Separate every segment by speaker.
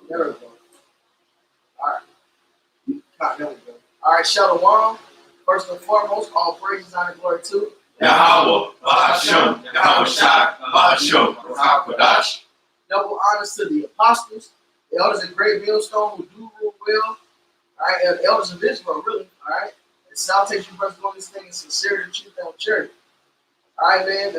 Speaker 1: There we go. All right. There we go. All right, Shalom. First and foremost, all praises, honor, and glory to
Speaker 2: Yahweh, Bahashem, Yahweh Shai, Bahashem, Kodash.
Speaker 1: Double honors to the apostles, the elders of Great Millstone who do rule well. All right, and the elders of Israel, really. All right. And salutation, brothers, doing this thing in sincerity, truth, and charity. All right, man.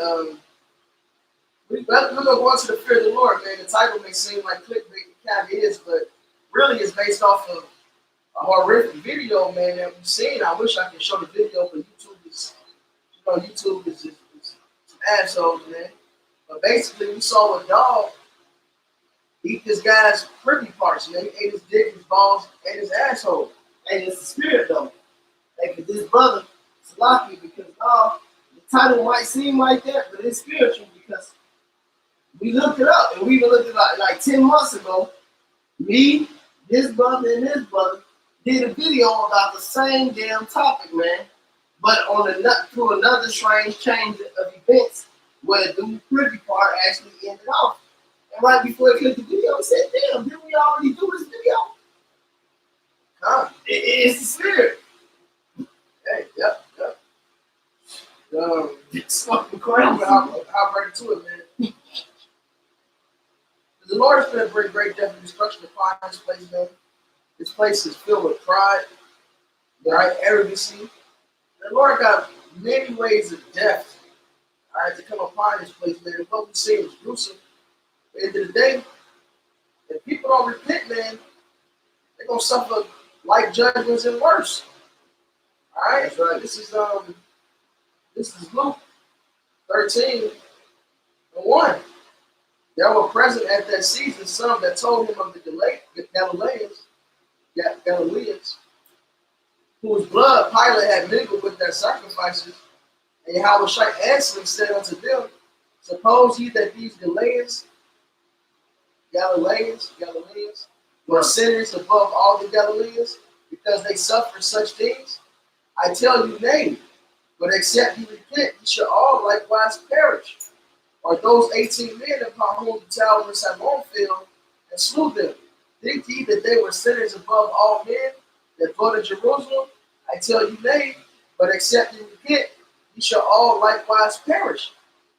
Speaker 1: We're going to go into the fear of the Lord, man. The title may seem like clickbait, it kind of is, but really it's based off of a horrific video, man, that we've seen. I wish I could show the video, but YouTube is some assholes, man. But basically, we saw a dog eat this guy's privy parts. You know, he ate his dick, his balls, and his asshole. And it's the spirit, though. Like this brother, Salaki, because the title might seem like that, but it's spiritual because we looked it up, and we even looked it up like 10 months ago. Me, his brother, and his brother did a video about the same damn topic, man. But through another strange change of events where the dude privy part actually ended off. And right before he clicked the video, he said, damn, didn't we already do this video? It's the spirit. Hey, yep. It's fucking crazy. I'll bring it to it, man. The Lord is going to bring great death and destruction upon this place, man. This place is filled with pride, right? Arrogancy. The Lord got many ways of death, all right, to come upon this place, man. And what we see is gruesome. At the end of the day, if people don't repent, man, they're gonna suffer life judgments and worse. All right, that's right. This is Luke 13:1. There were present at that season some that told him of the Galileans, whose blood Pilate had mingled with their sacrifices. And Yahushua answering said unto them, suppose ye that these Galileans were sinners above all the Galileans, because they suffered such things? I tell you, nay, but except ye repent, ye shall all likewise perish. Or those 18 men upon whom the tower of Siloam fell and slew them, think ye that they were sinners above all men that go to Jerusalem? I tell you, nay, but except you repent, ye shall all likewise perish.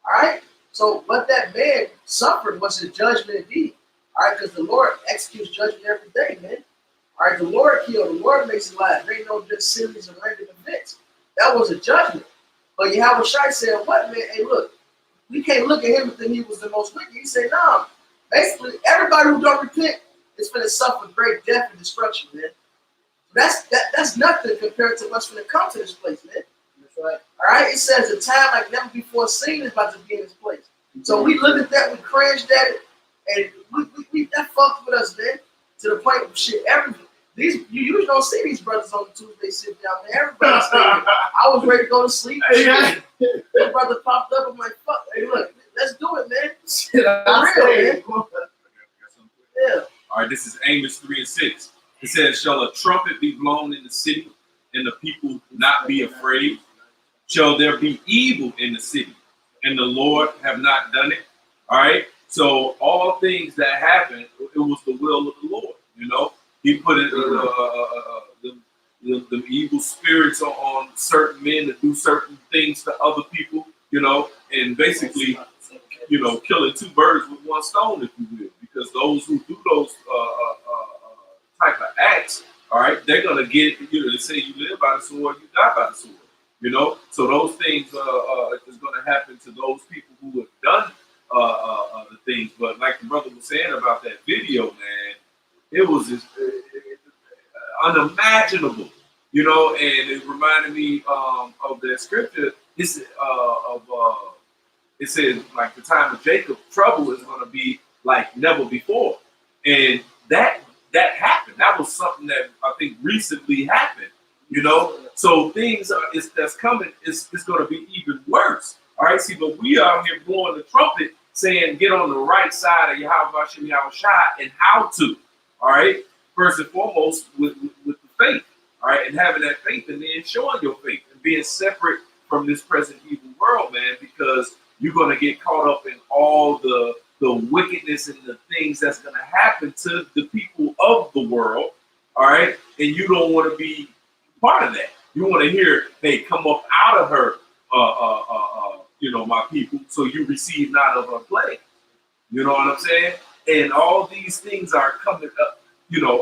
Speaker 1: All right? So what that man suffered was a judgment indeed. All right? Because the Lord executes judgment every day, man. All right? The Lord killed. The Lord makes it alive. There ain't no just series of random events. That was a judgment. But Yahushua said, what, man? Hey, look, we can't look at him and think he was the most wicked. He said, no. Basically, everybody who don't repent is going to suffer great death and destruction, man. That's nothing compared to what's going to come to this place, man. That's right. All right. It says a time like never before seen is about to be in this place. So we look at that, we cringed at it, and we that fucked with us, man. To the point of shit. You usually don't see these brothers on Tuesday sitting down there. Everybody's I was ready to go to sleep. Yeah. My brother popped up. I'm like, fuck. Hey, look, let's do it, man. Shit, man. Yeah.
Speaker 2: All right. This is Amos 3:6. It says, shall a trumpet be blown in the city, and the people not be afraid? Shall there be evil in the city, and the Lord have not done it? All right. So all things that happened, it was the will of the Lord. You know, He put it the evil spirits on certain men to do certain things to other people. You know, and basically, you know, killing two birds with one stone, if you will, because those who do those type of acts, all right, they're gonna get, you know, they say you live by the sword, you die by the sword, you know. So those things is gonna happen to those people who have done the things. But like the brother was saying about that video, man, it was just unimaginable, you know. And it reminded me of that scripture. It says like the time of Jacob, trouble is gonna be like never before, and that happened. That was something that I think recently happened, you know. So things that's coming is going to be even worse. All right, see, but we are here blowing the trumpet, saying get on the right side of Yahushua and how to. All right, first and foremost with the faith. All right, and having that faith, and then showing your faith and being separate from this present evil world, man, because you're going to get caught up in all the the wickedness and the things that's going to happen to the people of the world, all right? And you don't want to be part of that. You want to hear, hey, come up out of her, my people, so you receive not of her plague. You know what I'm saying? And all these things are coming up.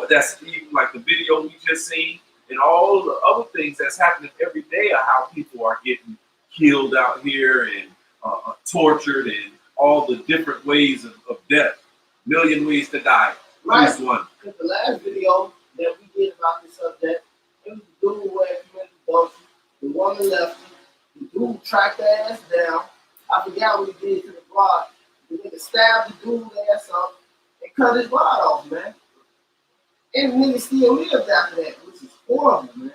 Speaker 2: That's even like the video we just seen, and all the other things that's happening every day of how people are getting killed out here and tortured and all the different ways of death. Million ways to die.
Speaker 1: Right.
Speaker 2: This one.
Speaker 1: Because the last video that we did about this subject, it was the dude where he went to adultery, the woman left him, the dude tracked her ass down. I forgot what he did to the blood. The nigga stabbed the dude's ass up and cut his blood off, man. And the nigga still lived after that, which is horrible, man.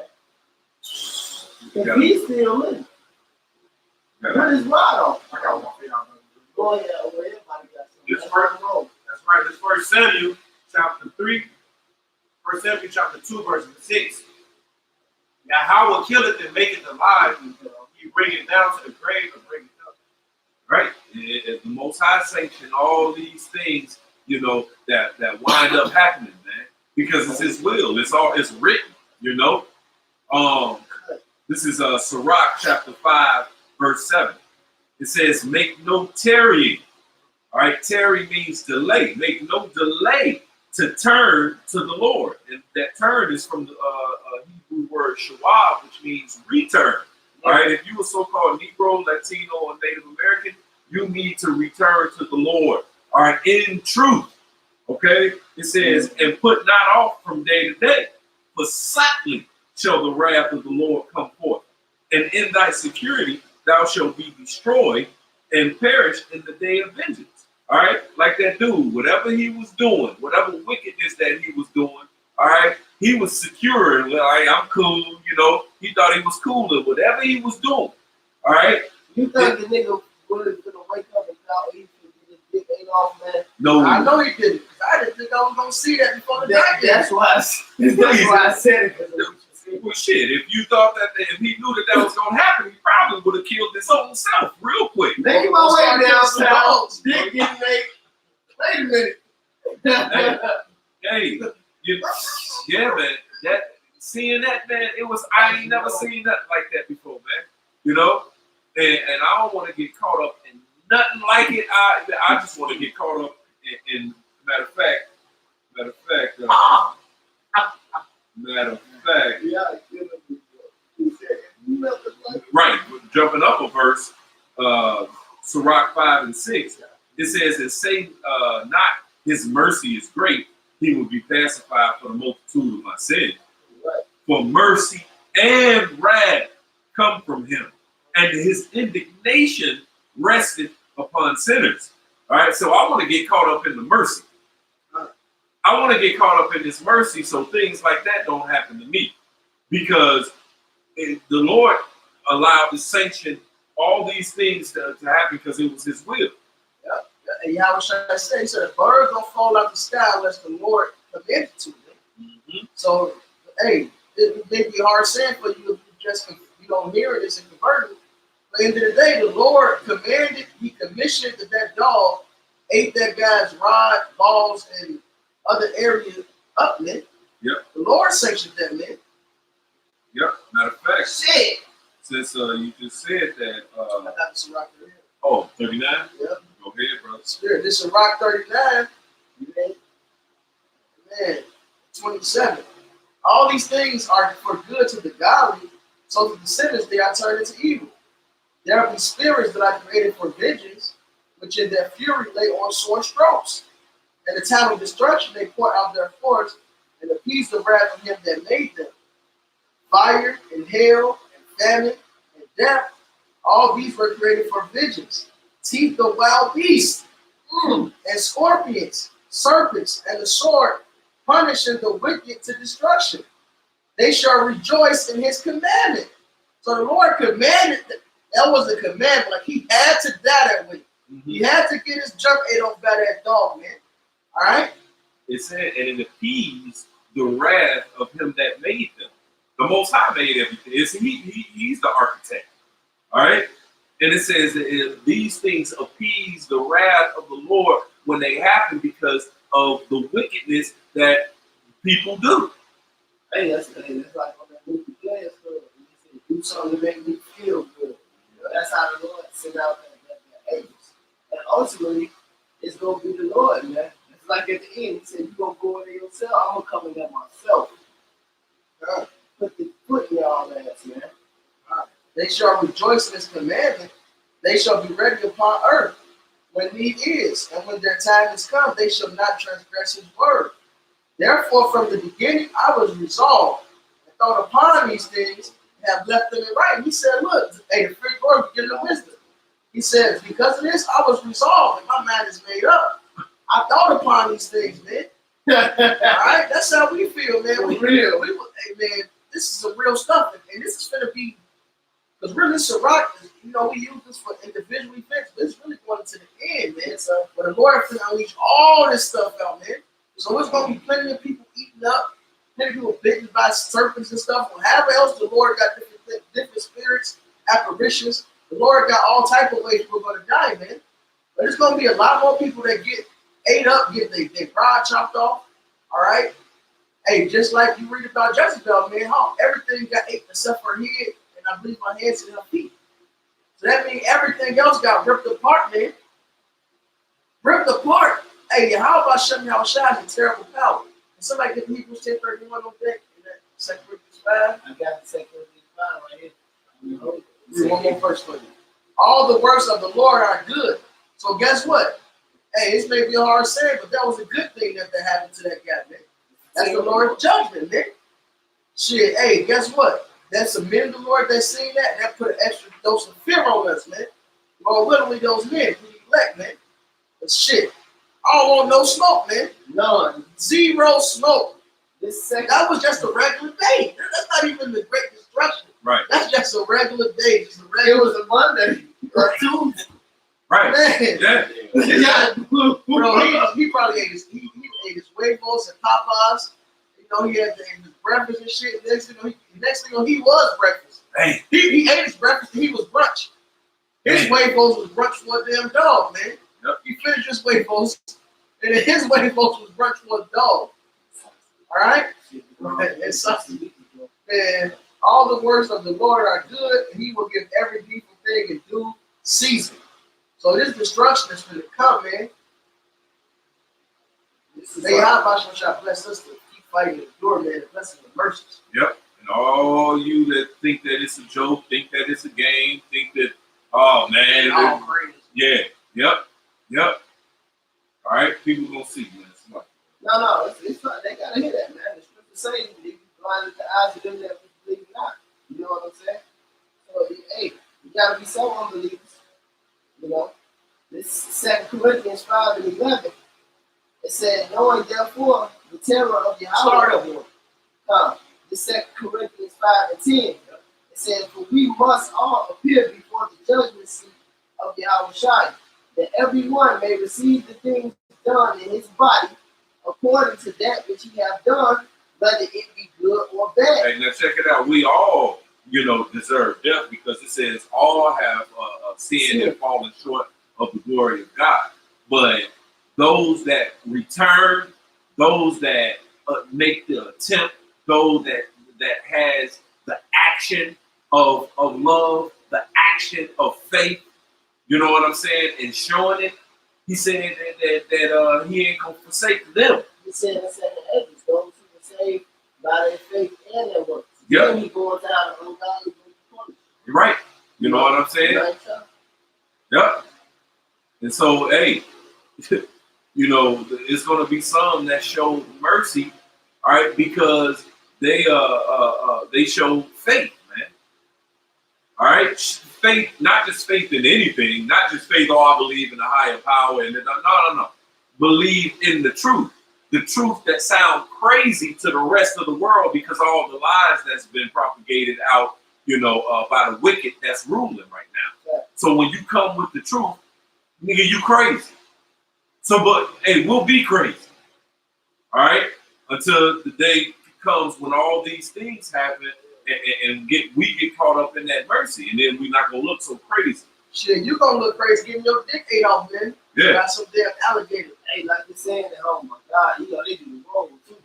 Speaker 1: And he's still living. Cut his blood off.
Speaker 3: I got one thing I'm going to do.
Speaker 1: Oh, yeah, well, everybody got something.
Speaker 3: This That's right. This 1 Samuel chapter 3, 1 Samuel chapter 2, verse 6. Now, how will kill it and make it alive? You bring it down to the grave and bring it up.
Speaker 2: Right? The Most High sanctioned all these things, that wind up happening, man, because it's His will. It's written, This is Sirach chapter 5, verse 7. It says, make no tarrying. All right, tarry means delay. Make no delay to turn to the Lord. And that turn is from the Hebrew word shawab, which means return. All right, if you were so-called Negro, Latino, or Native American, you need to return to the Lord. All right, in truth. Okay, it says, and put not off from day to day, for suddenly shall the wrath of the Lord come forth. And in thy security thou shalt be destroyed and perish in the day of vengeance. All right, like that dude, whatever he was doing, whatever wickedness that he was doing, all right, he was secure and like, I'm cool, he thought he was cool and whatever he was doing. All right.
Speaker 1: You think the nigga was gonna wake up and thought he could get his dick ate off, man?
Speaker 2: No,
Speaker 1: I know he didn't. I didn't think I was gonna see that before the night.
Speaker 3: That's why I said it.
Speaker 2: Well, shit, if you thought if he knew that was gonna happen, he probably would have killed his own self real quick.
Speaker 1: Making my way downtown, dick getting made. Wait a minute.
Speaker 2: Hey, yeah, man. Seeing that, man, I ain't never seen nothing like that before, man. And I don't want to get caught up in nothing like it. I just want to get caught up in matter of fact, right, jumping up a verse, Sirach 5 and 6, it says that say not his mercy is great, he will be pacified for the multitude of my sin.
Speaker 1: Right.
Speaker 2: For mercy and wrath come from him, and his indignation rested upon sinners. All right, so I want to get caught up in the mercy. I want to get caught up in this mercy so things like that don't happen to me. Because the Lord allowed to sanction all these things to happen because it was His will.
Speaker 1: Yeah. And Yahweh Shai said, he said, the birds don't fall out the sky unless the Lord commanded to them.
Speaker 2: Mm-hmm.
Speaker 1: So, hey, it may be hard saying for you if you don't hear this and convert it. At the end of the day, the Lord commanded, He commissioned that dog ate that guy's rod, balls, and other areas up, man.
Speaker 2: Yep.
Speaker 1: The Lord sanctioned that, man.
Speaker 2: Yep. Matter of fact,
Speaker 1: Shit.
Speaker 2: since you just said that,
Speaker 1: I got this rock right here.
Speaker 2: oh, 39?
Speaker 1: Yep.
Speaker 2: Go ahead, brother.
Speaker 1: Spirit. This is rock 39. Man, 27. All these things are for good to the godly, so that the sinners they are turned into evil. There be spirits that are created for vengeance, which in their fury lay on sore strokes. In the time of destruction they pour out their force and appease the wrath of him that made them. Fire and hail and famine and death, all these were created for vengeance. Teeth of wild beasts and scorpions, serpents, and the sword, punishing the wicked to destruction. They shall rejoice in his commandment. So the Lord commanded that was a commandment. Like he had to die that way.
Speaker 2: Mm-hmm.
Speaker 1: He had to get his junk ate off by that dog, man. All right?
Speaker 2: It said, and it appeased the wrath of him that made them. The Most High made everything. He's the architect. All right? And it says that if these things appease the wrath of the Lord, wickedness that people do.
Speaker 1: Hey, that's like on that movie Glass Club. He said, do something to make me feel good. You know, that's how the Lord sent out that angels. And ultimately, it's going to be the Lord, man. It's like at the end, he said, you're going to go in there yourself. I'm going to come in there myself. Put the foot in y'all ass, man. They shall rejoice in his commandment. They shall be ready upon earth when need is. And when their time is come, they shall not transgress his word. Therefore, from the beginning, I was resolved and thought upon these things and have left them in writing. He said, look, hey, the free word, give them wisdom. He says, because of this, I was resolved and my mind is made up. I thought upon these things, man. All right, that's how we feel, man. Hey, man, this is some real stuff, and this is going to be, because really, Sirach, you know, we use this for individual events, but it's really going to the end, man. So, but the Lord is going to unleash all this stuff out, man. So there's going to be plenty of people eaten up, plenty of people bitten by serpents and stuff. Or however else the Lord got different spirits, apparitions. The Lord got all type of ways we're going to die, man. But there's going to be a lot more people that get ate up, get their pride chopped off. All right? Hey, just like you read about Jezebel, man, how everything got ate except her head, and I believe my hands and her feet. So that means everything else got ripped apart, man. Ripped apart. Hey, how about Shem Yahushua is a terrible power? Can somebody get Hebrews 10:31 on deck in that 2 Corinthians 5? I got the 2 Corinthians 5 right here. Read one more verse for you. All the works of the Lord are good. So guess what? Hey, this may be a hard saying, but that was a good thing that happened to that guy, man. That's the Lord's judgment, man. Shit, hey, guess what? That's the men of the Lord that seen that, and that put an extra dose of fear on us, man. Well, literally those men, we elect, man. But shit, I don't want no smoke, man. None. Zero smoke. That was just a regular day. That's not even the Great Destruction.
Speaker 2: Right.
Speaker 1: That's just a regular day. Just a regular, it was a Monday or Tuesday.
Speaker 2: Right.
Speaker 1: Man.
Speaker 2: Yeah.
Speaker 1: Yeah. Bro, he probably ate his Wavos and Popeyes. You know, he had his breakfast and shit. Next thing you know, he was breakfast.
Speaker 2: Hey.
Speaker 1: He ate his breakfast and he was brunch. His Wavos was brunch for a damn dog, man.
Speaker 2: Yep.
Speaker 1: He finished his Wavos, and then his Wavos was brunch for a dog. All right? And something. Man, all the works of the Lord are good, and he will give every evil thing in due season. So this destruction is going to come, man. May Yahweh bless us to keep fighting the door, man, and bless us with mercies.
Speaker 2: Yep. And all you that think that it's a joke, think that it's a game, think that, oh man,
Speaker 1: all crazy.
Speaker 2: Yeah. Yep. Yep. All right. People gonna see, man.
Speaker 1: No, it's not. They gotta hear that, man. The scripture saying you blinded the eyes of them that believe not. You know what I'm saying? So, hey, you gotta be so unbelievers. You know, this 2 Corinthians 5 and 11. It said, knowing therefore the terror of Yahweh. Start up one. This 2 Corinthians 5 and 10. It says, for we must all appear before the judgment seat of Yahushua, that everyone may receive the things done in his body according to that which he have done, whether it be good or bad.
Speaker 2: Hey, now check it out. We all, deserve death because it says all have sinned and fallen short of the glory of God. But those that return, those that make the attempt, those that has the action of love, the action of faith, you know what I'm saying, and showing it. He said that he ain't gonna forsake them.
Speaker 1: He said in 2 Ezra, those who were saved by their faith and their works.
Speaker 2: Yeah.
Speaker 1: Then he goes down and ungodly.
Speaker 2: You're right. You know what I'm saying?
Speaker 1: Right,
Speaker 2: yep. And so, hey, it's gonna be some that show mercy, all right, because they show faith, man. All right, faith, not just faith in anything, not just faith. Oh, I believe in a higher power, and no. Believe in the truth that sounds crazy to the rest of the world because all the lies that's been propagated out, by the wicked that's ruling right now. Yeah. So when you come with the truth, nigga, you crazy. So, but hey, we'll be crazy. All right, until the day comes when all these things happen. And we get caught up in that mercy, and then we're not gonna look so crazy. Shit, you gonna look crazy getting your dick ate off, man. Yeah. You got some damn alligator.
Speaker 4: Hey, like you're saying that, oh my God, you know, they do the wrong too.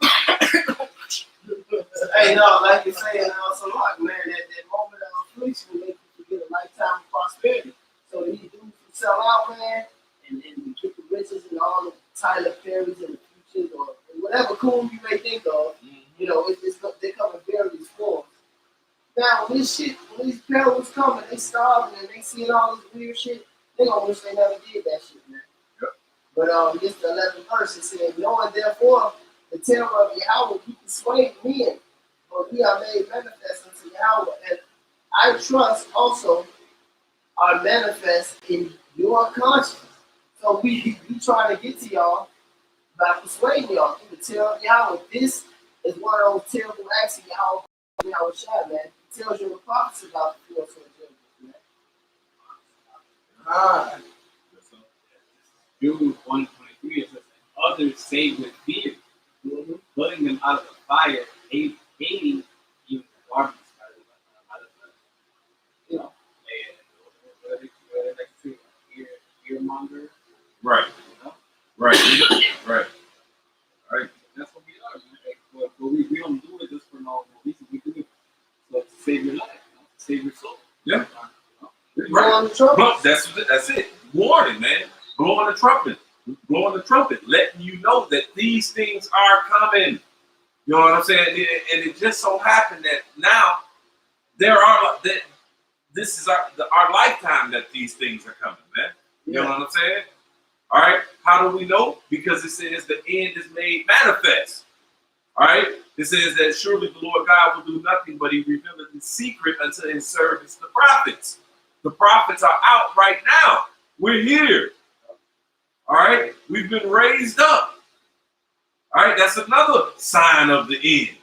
Speaker 4: Hey, no, like you're saying, so like, man, that moment of affliction will make you forget a lifetime of prosperity. So these dudes who sell out, man, and get the riches and all the Tyler Perry's and the futures or whatever cool you may think of, you know, they come in various forms. Now, when these perils coming, they starving and they seeing all this weird shit, they gonna wish they never did that shit, man.
Speaker 2: Yep.
Speaker 4: But this the 11th verse, it said, knowing therefore the terror of Yahweh keep persuading men, but we are made manifest unto Yahweh, and I trust also are manifest in your conscience. So we trying to get to y'all by persuading y'all through the terror of Yahweh. This is one of those terrible acts of Yahweh Shai, man. It tells you the prophets about the force of judgment, man. Ah.
Speaker 5: Jude 1:23 it says, others saved with fear, putting them out of the fire, hating even the garments by the blood. You know, and what they say, earmonger.
Speaker 2: Right.
Speaker 5: You know?
Speaker 2: Right. Right. Right.
Speaker 5: That's what we are. Like, but we don't do it just for no reason. We do it so to save your life, you know, to save your soul.
Speaker 2: Yeah.
Speaker 4: Blowing the trumpet.
Speaker 2: But that's it. Warning, man. Blowing the trumpet. Blowing the trumpet. Letting you know that these things are coming. You know what I'm saying? And it just so happened that now this is our lifetime that these things are coming, man. You know what I'm saying? All right. How do we know? Because it says the end is made manifest. All right. It says that surely the Lord God will do nothing, but he revealeth his secret unto his servants, the prophets. The prophets are out right now. We're here. All right. We've been raised up. All right. That's another sign of the end.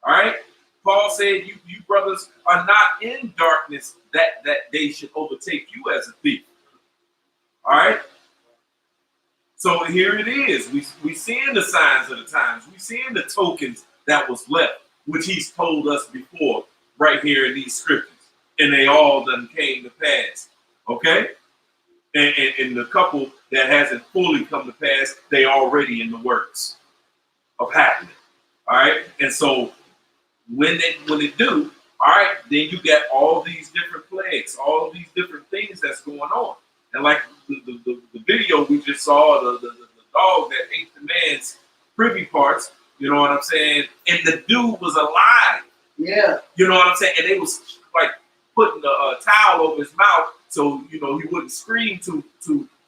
Speaker 2: All right. Paul said, you brothers are not in darkness that they should overtake you as a thief. All right. So here it is. We seeing the signs of the times. We seeing the tokens that was left, which he's told us before right here in these scriptures. And they all done came to pass. Okay? And the couple that hasn't fully come to pass, they already in the works of happening. All right? And so when it do, all right, then you got all these different plagues, all these different things that's going on. And like the video we just saw, the dog that ate the man's privy parts, you know what I'm saying? And the dude was alive.
Speaker 4: Yeah.
Speaker 2: You know what I'm saying? And they was like putting a towel over his mouth so, you know, he wouldn't scream too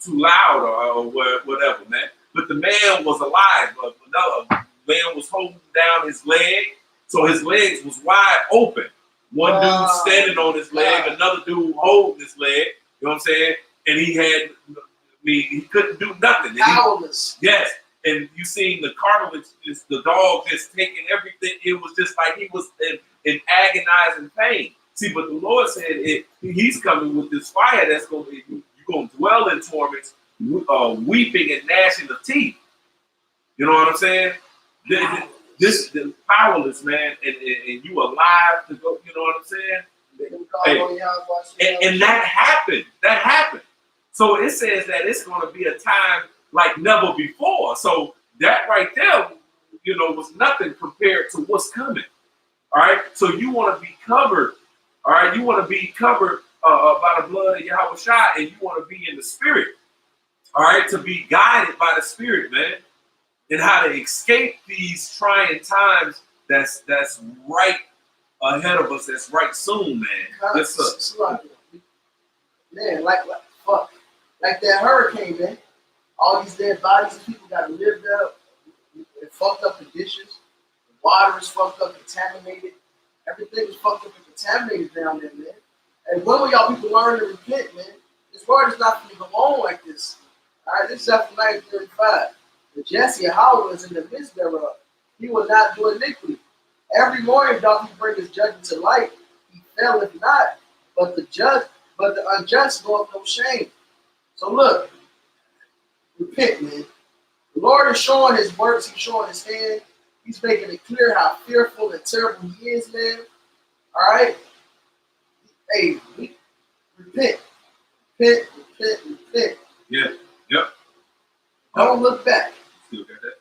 Speaker 2: loud or whatever, man. But the man was alive. Another man was holding down his leg, so his legs was wide open. One dude standing on his leg, another dude holding his leg, you know what I'm saying? And he couldn't do nothing.
Speaker 4: Powerless.
Speaker 2: Yes. And you seen the cartilage, the dog just taking everything. It was just like he was in agonizing pain. See, but the Lord said he's coming with this fire that's going to, you're going to dwell in torments, weeping and gnashing of teeth. You know what I'm saying? This is powerless, man, and you alive to go, you know what I'm saying? Hey, and that happened. That happened. So it says that it's going to be a time like never before. So that right there, you know, was nothing compared to what's coming. All right. So you want to be covered. All right. You want to be covered by the blood of Yahweh Shai, and you want to be in the spirit. All right. To be guided by the spirit, man, and how to escape these trying times that's right ahead of us. That's right soon, man. Yes, sir.
Speaker 4: Man, like fuck. Like that hurricane, man. All these dead bodies, people got to live there in fucked up conditions. The water is fucked up, contaminated. Everything is fucked up and contaminated down there, man. And when will y'all people learn to repent, man? This word is not going to go on like this. All right, this is after 1935. The Jesse Howard is in the midst thereof. He will not do iniquity. Every morning doth he bring his judgment to light. He faileth not, but the unjust goeth no shame. So look, repent, man. The Lord is showing his works, he's showing his hand. He's making it clear how fearful and terrible he is, man. All right? Hey, repent. Repent.
Speaker 2: Yeah. Yep.
Speaker 1: Don't look back.
Speaker 2: Still got that?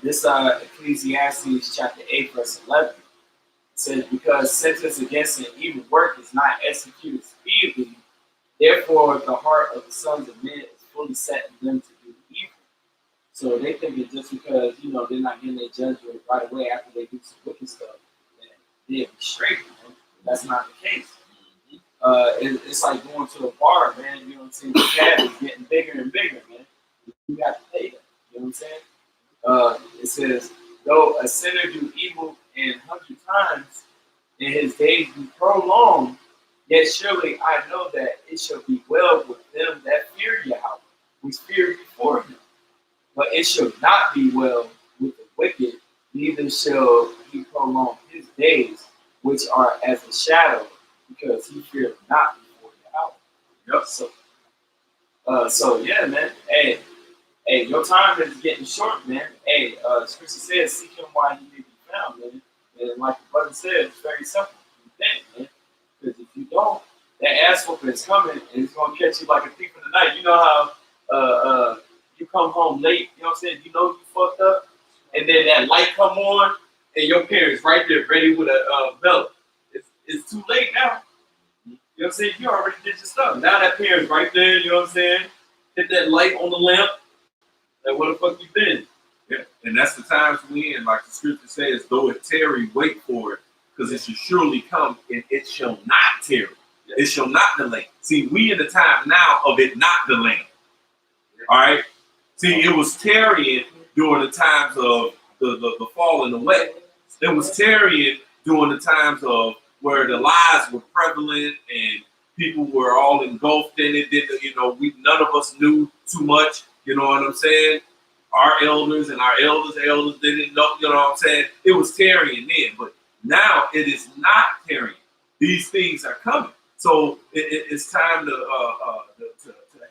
Speaker 5: This Ecclesiastes chapter 8, verse 11 says, because sentence against an evil work is not executed speedily, therefore the heart of the sons of men is fully set in them to do evil. So they think that just because, they're not getting their judgment right away after they do some wicked stuff, that they'll be straight, man. That's not the case. It's like going to a bar, man. You know what I'm saying? The tab is getting bigger and bigger, man. You got to pay them. You know what I'm saying? It says, though a sinner do evil 100 times, and his days be prolonged, yet surely I know that it shall be well with them that fear Yahweh, which fear before him. But it shall not be well with the wicked, neither shall he prolong his days, which are as a shadow, because he feareth not before Yahweh. Yep. So yeah, man. Hey, your time is getting short, man. Hey, Scripture says, seek him while he may be found, man. And like the brother said, it's very simple. Repent, man. Because if you don't, that ass whooping is coming, and it's gonna catch you like a thief in the night. You know how you come home late, you know what I'm saying? You know you fucked up, and then that light come on, and your parents right there ready with a belt. It's too late now. You know what I'm saying? You already did your stuff. Now that parent's right there, you know what I'm saying? Hit that light on the lamp. Like, what the fuck you been?
Speaker 2: Yeah, and that's the times we in, like the scripture says, though it tarry, wait for it, because it shall surely come, and it shall not tarry. It shall not delay. See, we in the time now of it not delaying. All right? See, it was tarrying during the times of the falling away. It was tarrying during the times of where the lies were prevalent and people were all engulfed in it. None of us knew too much. You know what I'm saying? Our elders and our elders didn't know. You know what I'm saying? It was tarrying then, but now it is not tarrying. These things are coming. So it's time to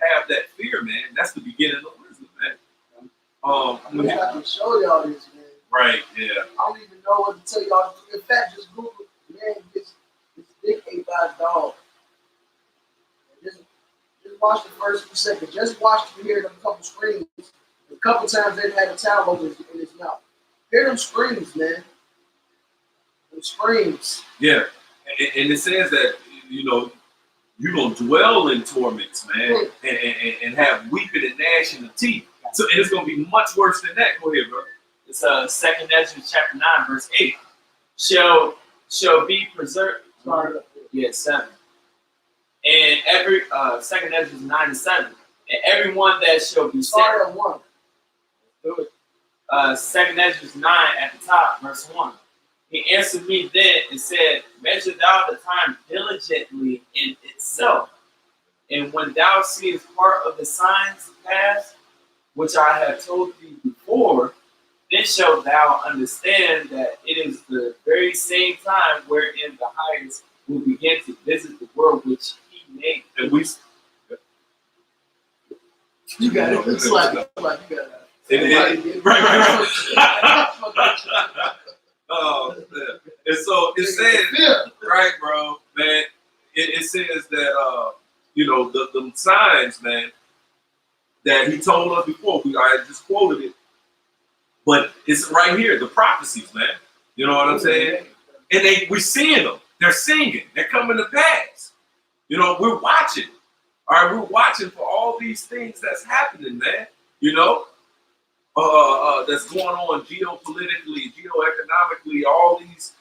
Speaker 2: have that fear, man. That's the beginning of wisdom, man.
Speaker 1: I'm gonna have to show y'all this, man.
Speaker 2: Right, yeah.
Speaker 1: I don't even know what to tell y'all. In fact, just Google, man, this dick ate by a dog. Just watch the first few seconds. Just watch to hear them couple screams. A couple times they had a towel over in his mouth. Hear them screams, man. Them screams.
Speaker 2: Yeah, and it says that, you're going to dwell in torments, man, and have weeping and gnashing of teeth. So and it's going to be much worse than that. Go ahead, bro.
Speaker 5: It's 2nd Ezra chapter 9, verse 8. Shall be preserved. Yeah, 7. And every 2nd Ezra 9 and 7. And everyone that shall be set.
Speaker 1: Start at 1.
Speaker 5: Do it. 2nd Ezra 9 at the top, verse 1. He answered me then and said, measure thou the time diligently in itself. And when thou seest part of the signs pass, which I have told thee before, then shalt thou understand that it is the very same time wherein the highest will begin to visit the world which he made.
Speaker 2: And we...
Speaker 1: You got it. It's like you got it.
Speaker 2: Right. Oh, man. And so it says, right, bro, man, it says that, the signs, man, that he told us before, I just quoted it, but it's right here, the prophecies, man. You know what I'm saying? And we're seeing them. They're singing. They're coming to pass. We're watching. All right, we're watching for all these things that's happening, man. That's going on geopolitically, geoeconomically, all these,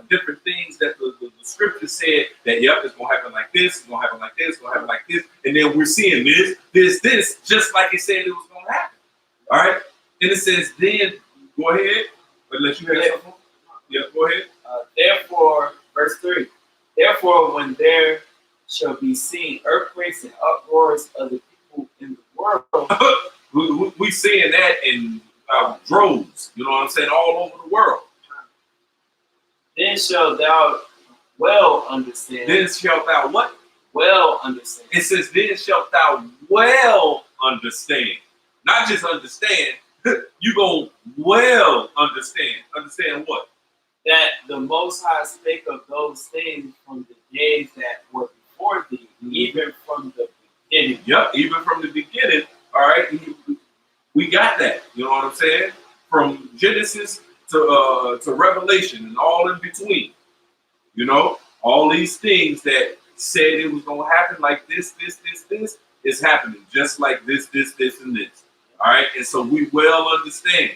Speaker 2: different things that the scripture said that, yep, it's going to happen like this, it's going to happen like this, it's going to happen like this. And then we're seeing this, just like it said it was going to happen. All right? And it says, then, go ahead, unless you have something. Yeah, go ahead.
Speaker 5: Therefore, verse 3, therefore, when there shall be seen earthquakes and uproars of the people in the world,
Speaker 2: we seeing that in droves, you know what I'm saying, all over the world.
Speaker 5: Then shalt thou well understand.
Speaker 2: Then shalt thou what?
Speaker 5: Well understand.
Speaker 2: It says, then shalt thou well understand. Not just understand, you going to well understand. Understand what?
Speaker 5: That the Most High spake of those things from the days that were before thee, even from the beginning.
Speaker 2: Yep, even from the beginning. All right, we got that. You know what I'm saying? From Genesis to Revelation and all in between. You know, all these things that said it was gonna happen like this is happening just like this, and this. All right, and so we well understand.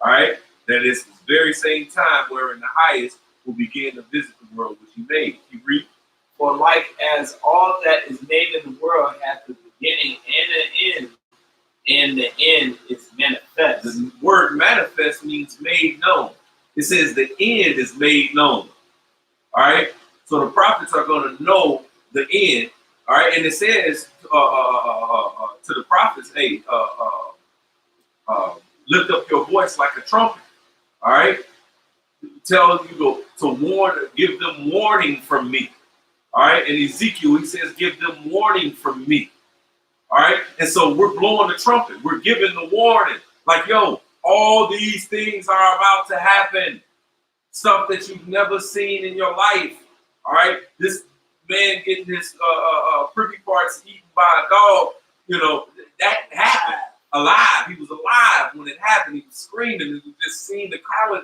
Speaker 2: All right, that it's the very same time wherein the highest will begin to visit the world which he made. He read.
Speaker 5: For like as all that is made in the world hath a beginning and an end, and the end is manifest.
Speaker 2: The word manifest means made known. It says the end is made known. All right, so the prophets are going to know the end. All right, and it says to the prophets, hey, lift up your voice like a trumpet. All right, tell you to warn, give them warning from me. All right, in Ezekiel, he says, give them warning from me. All right, and so we're blowing the trumpet. We're giving the warning. Like, yo, all these things are about to happen. Stuff that you've never seen in your life. All right, this man getting his privy parts eaten by a dog. You know, that happened alive. He was alive when it happened. He was screaming. And you just seen the collar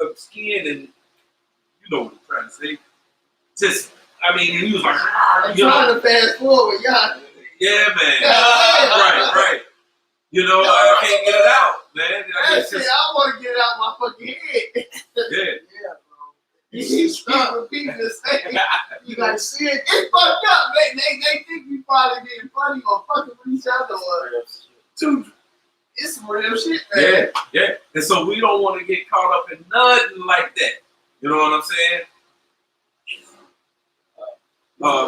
Speaker 2: of skin, and you know what I'm trying to say. Just, I mean, he was like,
Speaker 1: I'm trying to fast forward, y'all.
Speaker 2: yeah, man. Right. You know, I can't get it out, man.
Speaker 1: I want to get it out my fucking head.
Speaker 2: Yeah.
Speaker 1: Yeah, bro. You keep repeating the same. You gotta see it. It's fucked up. They think we probably being funny or fucking with each other. Or it's some real shit, man.
Speaker 2: Yeah. And so we don't want to get caught up in nothing like that. You know what I'm saying?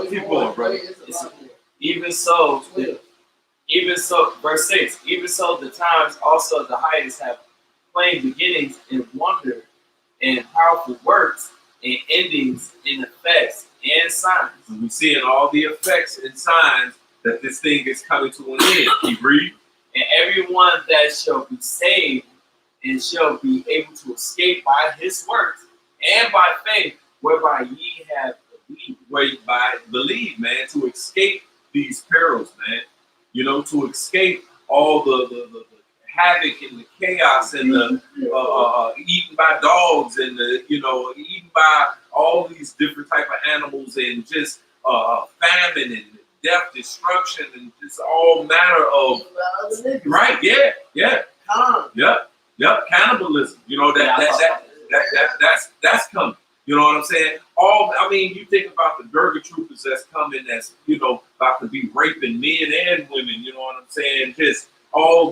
Speaker 2: Keep going, brother.
Speaker 5: Even so, verse 6, even so the times also the highest have plain beginnings in wonder and powerful works and endings in effects and signs.
Speaker 2: And we seeing all the effects and signs that this thing is coming to an end. Keep reading.
Speaker 5: And everyone that shall be saved and shall be able to escape by his works and by faith whereby ye have
Speaker 2: Believe, man, to escape these perils, man. You know, to escape all the havoc and the chaos and the eaten by dogs and the, you know, eaten by all these different type of animals and just famine and death, destruction, and just all manner of right, yeah, cannibalism. You know that's coming. You know what I'm saying? You think about the Durga troopers that's coming, that's, you know, about to be raping men and women. You know what I'm saying? Just all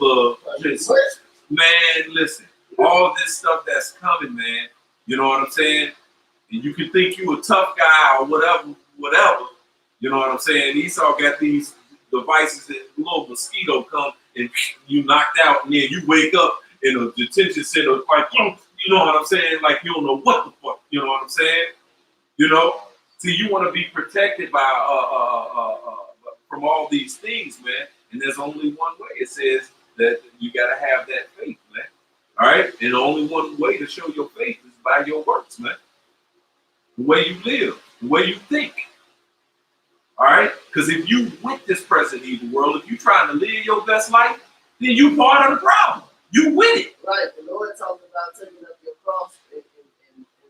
Speaker 2: man, listen, all this stuff that's coming, man. You know what I'm saying? And you can think you a tough guy or whatever. You know what I'm saying? Esau got these devices that little mosquito come and you knocked out, and then you wake up in a detention center like, you know what I'm saying? Like you don't know what the fuck. You know what I'm saying? You know? See, you want to be protected by from all these things, man. And there's only one way. It says that you gotta have that faith, man. All right? And only one way to show your faith is by your works, man. The way you live, the way you think. All right? Because if you with this present evil world, if you trying to live your best life, then you part of the problem. You with it.
Speaker 1: Right. The Lord talked about taking up your cross and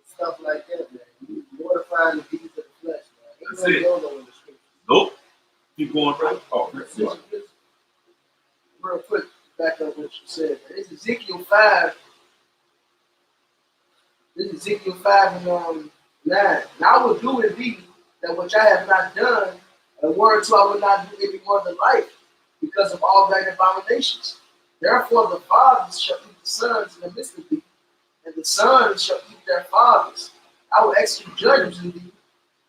Speaker 1: stuff like that, man. You mortifying the deeds of the flesh, man.
Speaker 2: That's it.
Speaker 1: Don't know in the scriptures.
Speaker 2: Nope. Keep going, brother. Oh,
Speaker 1: real quick, back up what you said. This is Ezekiel 5. This is Ezekiel 5 and 9. And I will do in thee that which I have not done, and whereunto I will not do any more than life, because of all thine abominations. Therefore the fathers shall eat the sons in the midst of thee, and the sons shall eat their fathers. I will execute judgments in thee,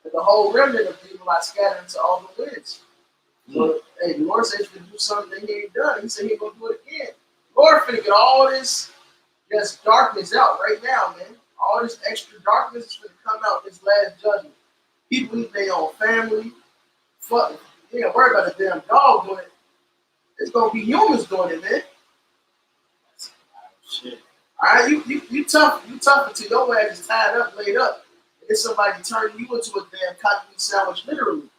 Speaker 1: and the whole remnant of thee will I scatter into all the winds. So, hey, the Lord says he's going to do something he ain't done. He said he's going to do it again. Lord finna get all this darkness out right now, man. All this extra darkness is going to come out in this last judgment. People eat their own family. Fuck, you ain't worry about the damn dog doing it. It's going to be humans doing it, man.
Speaker 5: Shit.
Speaker 1: All right, you tough until your ass is tied up, laid up, and then somebody turn you into a damn cockney sandwich, literally.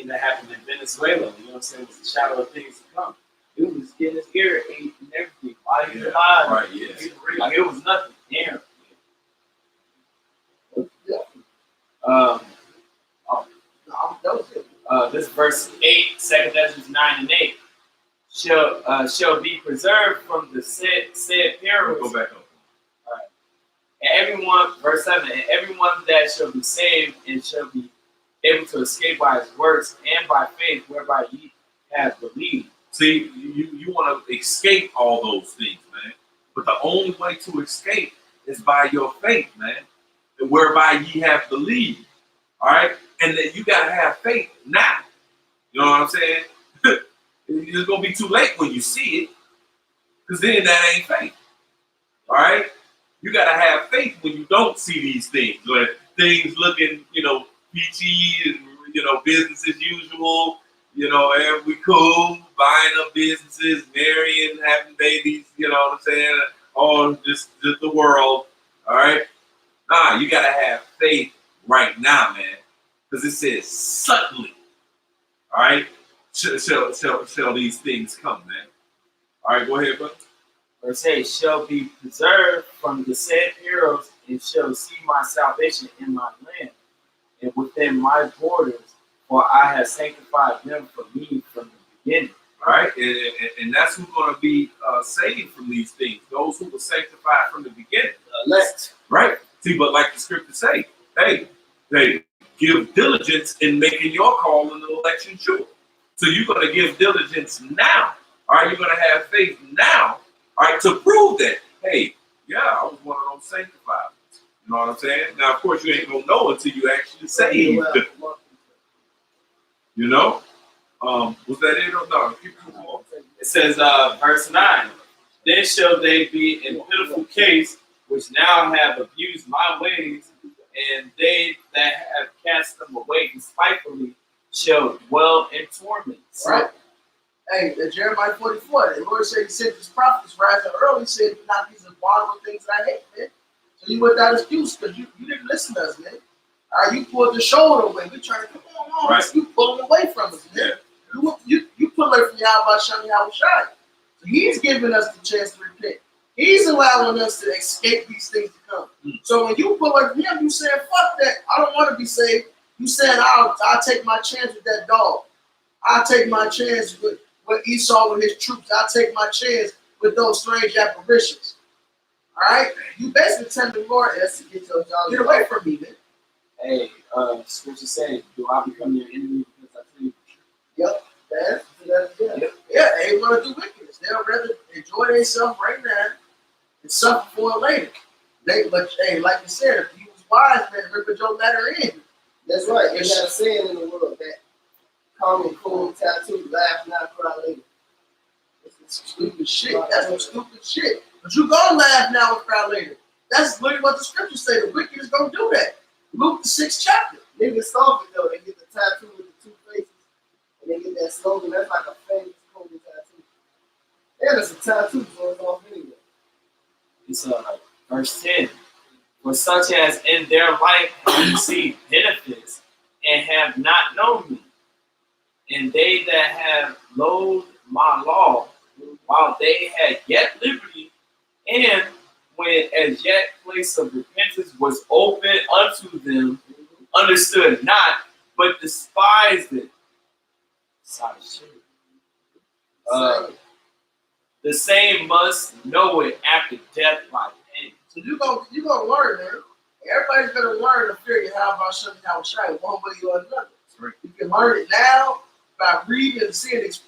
Speaker 5: thing that happened in Venezuela. You know what I'm saying? It was a shadow of things to come. It was getting his ear ate and everything. While he was alive,
Speaker 2: Right, yes.
Speaker 5: like it was nothing. Damn. This verse 8, 2 Ezra 9 and 8, shall be preserved from the said perils.
Speaker 2: Go back up.
Speaker 5: And everyone, verse 7, and everyone that shall be saved and shall be able to escape by his works and by faith whereby ye have believed.
Speaker 2: See, you want to escape all those things, man. But the only way to escape is by your faith, man. Whereby ye have believed. All right? And then you got to have faith now. You know what I'm saying? It's going to be too late when you see it. Because then that ain't faith. All right? You got to have faith when you don't see these things. When things looking, peachy and, business as usual. And we cool, buying up businesses, marrying, having babies, you know what I'm saying? All just the world. All right? Nah, you got to have faith right now, man. Because it says, suddenly, all right, shall these things come, man. All right, go ahead, brother.
Speaker 5: Verse 8, shall be preserved from the said perils and shall see my salvation in my land and within my borders, for I have sanctified them for me from the beginning.
Speaker 2: All right, and that's who's going to be saved from these things, those who were sanctified from the beginning.
Speaker 1: Elect.
Speaker 2: Right? See, but like the scriptures say, hey, give diligence in making your call and election sure. So you're going to give diligence now. All right, you're going to have faith now, all right, to prove that, hey, yeah, I was one of those sanctified ones. You know what I'm saying? Now, of course, you ain't going to know until you actually saved. Was that it or no?
Speaker 5: It says, verse 9, then shall they be in pitiful case, which now have abused my ways, and they that have cast them away despitefully shall dwell in torment.
Speaker 1: Right. Hey, Jeremiah 44, the Lord said he sent his prophets rising early, said, do not these abominable things that I hate, man. So you without excuse because you didn't listen to us, man. All right, you pulled the shoulder away. We're trying to come on,
Speaker 2: right.
Speaker 1: You pulling away from us, man. You pull away from Yahweh Shem Yahweh Shai. So he's giving us the chance to repent. He's allowing us to escape these things to come. So when you pull away from him, you saying, fuck that. I don't want to be saved. You saying, I'll take my chance with that dog. I'll take my chance with Esau with his troops. I'll take my chance with those strange apparitions. All right? You basically telling the Lord, get away from me, man.
Speaker 5: Hey, scripture say, do I become your enemy because I tell you the truth?
Speaker 1: Yep. Yeah, they ain't want to do wickedness. They'll rather enjoy themselves right now and suffer for it later. But hey, like you said, if you was wise, man, rip your letter in.
Speaker 4: That's right. They got a saying in the world that calm and cool, tattoo, laugh now, cry later.
Speaker 1: It's some stupid shit. That's some stupid shit. But you gonna laugh now and cry later. That's literally what the scriptures say. The wicked is gonna do that. Luke the 6th chapter.
Speaker 4: Niggas scoff it though. They get the tattoo with the two faces. And they get that slogan. That's like a famous Kobe tattoo. Yeah, it's a tattoo, so it's off anyway.
Speaker 5: It's verse 10. For such as in their life have received benefits and have not known me, and they that have loathed my law, while they had yet liberty, and when as yet place of repentance was open unto them, understood not, but despised it. The same must know it after death by pain.
Speaker 1: So you gonna learn, man. Everybody's gonna learn to figure out about something how to try one way or another.
Speaker 2: Right.
Speaker 1: You can learn it now by reading and seeing and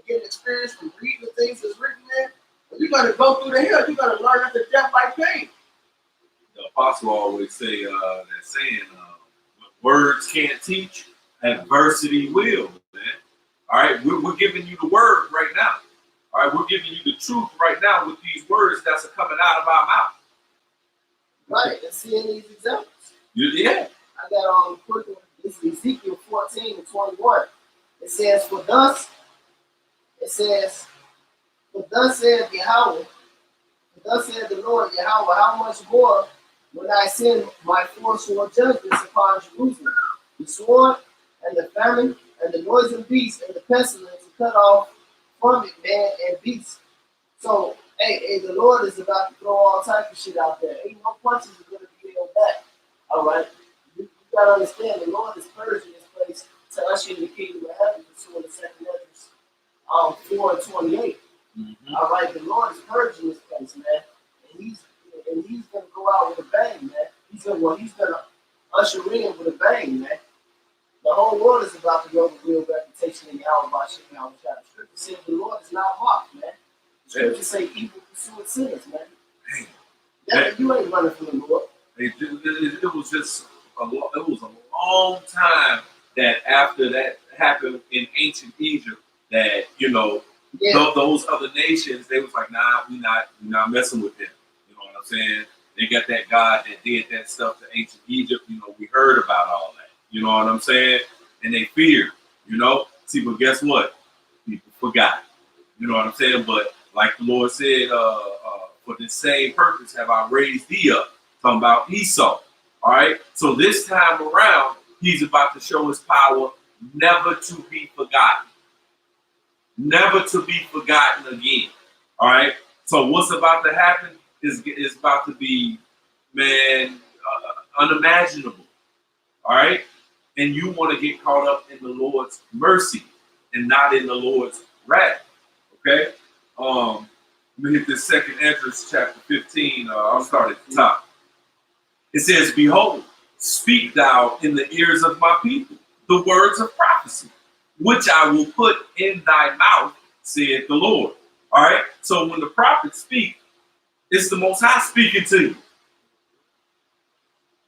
Speaker 1: getting experience from reading the things that's written there. But you're gonna go through the hell. You're gonna learn after death by pain.
Speaker 2: The apostle always say that saying, when words can't teach, adversity will, man. All right, we're giving you the word right now. All right, we're giving you the truth right now with these words that's coming out of our mouth.
Speaker 4: Right, and seeing these examples.
Speaker 2: Yeah.
Speaker 4: I got this is Ezekiel 14 and 21. It says, for thus saith Yahweh, for thus saith the Lord Yahweh, how much more when I send my forceful judgments upon Jerusalem, the sword and the famine and and the noisome beast and the pestilence to cut off from it man and beast. So, hey, the Lord is about to throw all type of shit out there. Ain't no punches are going to be held back. All right? You got to understand, the Lord is purging this place to usher in the kingdom of heaven, pursuing the second Ezra 4:28.
Speaker 5: Mm-hmm.
Speaker 4: All right, the Lord is purging this place, man, and he's gonna go out with a bang, man. He's gonna usher in with a bang, man. The whole world is about to go with real reputation in Yahweh Bashem Yahweh Shai. The scripture says the Lord is not mocked, man. The scripture say evil pursuing sinners, man. You ain't running from the Lord.
Speaker 2: It was just it was a long time that after that happened in ancient Egypt that those other nations, they was like, nah, we not messing with them. You know what I'm saying? They got that God that did that stuff to ancient Egypt. We heard about all that. You know what I'm saying? And they feared. See, but guess what? People forgot. You know what I'm saying? But like the Lord said, for this same purpose have I raised thee up. Talking about Esau. All right. So this time around, he's about to show his power, never to be forgotten. Never to be forgotten again. All right. So what's about to happen is about to be, man, unimaginable. All right. And you want to get caught up in the Lord's mercy and not in the Lord's wrath. Okay. Let me hit this second Ezra chapter 15. I'll start at the top. It says, behold, speak thou in the ears of my people the words of prophecy, which I will put in thy mouth, saith the Lord. All right. So when the prophets speak, it's the Most High speaking to you.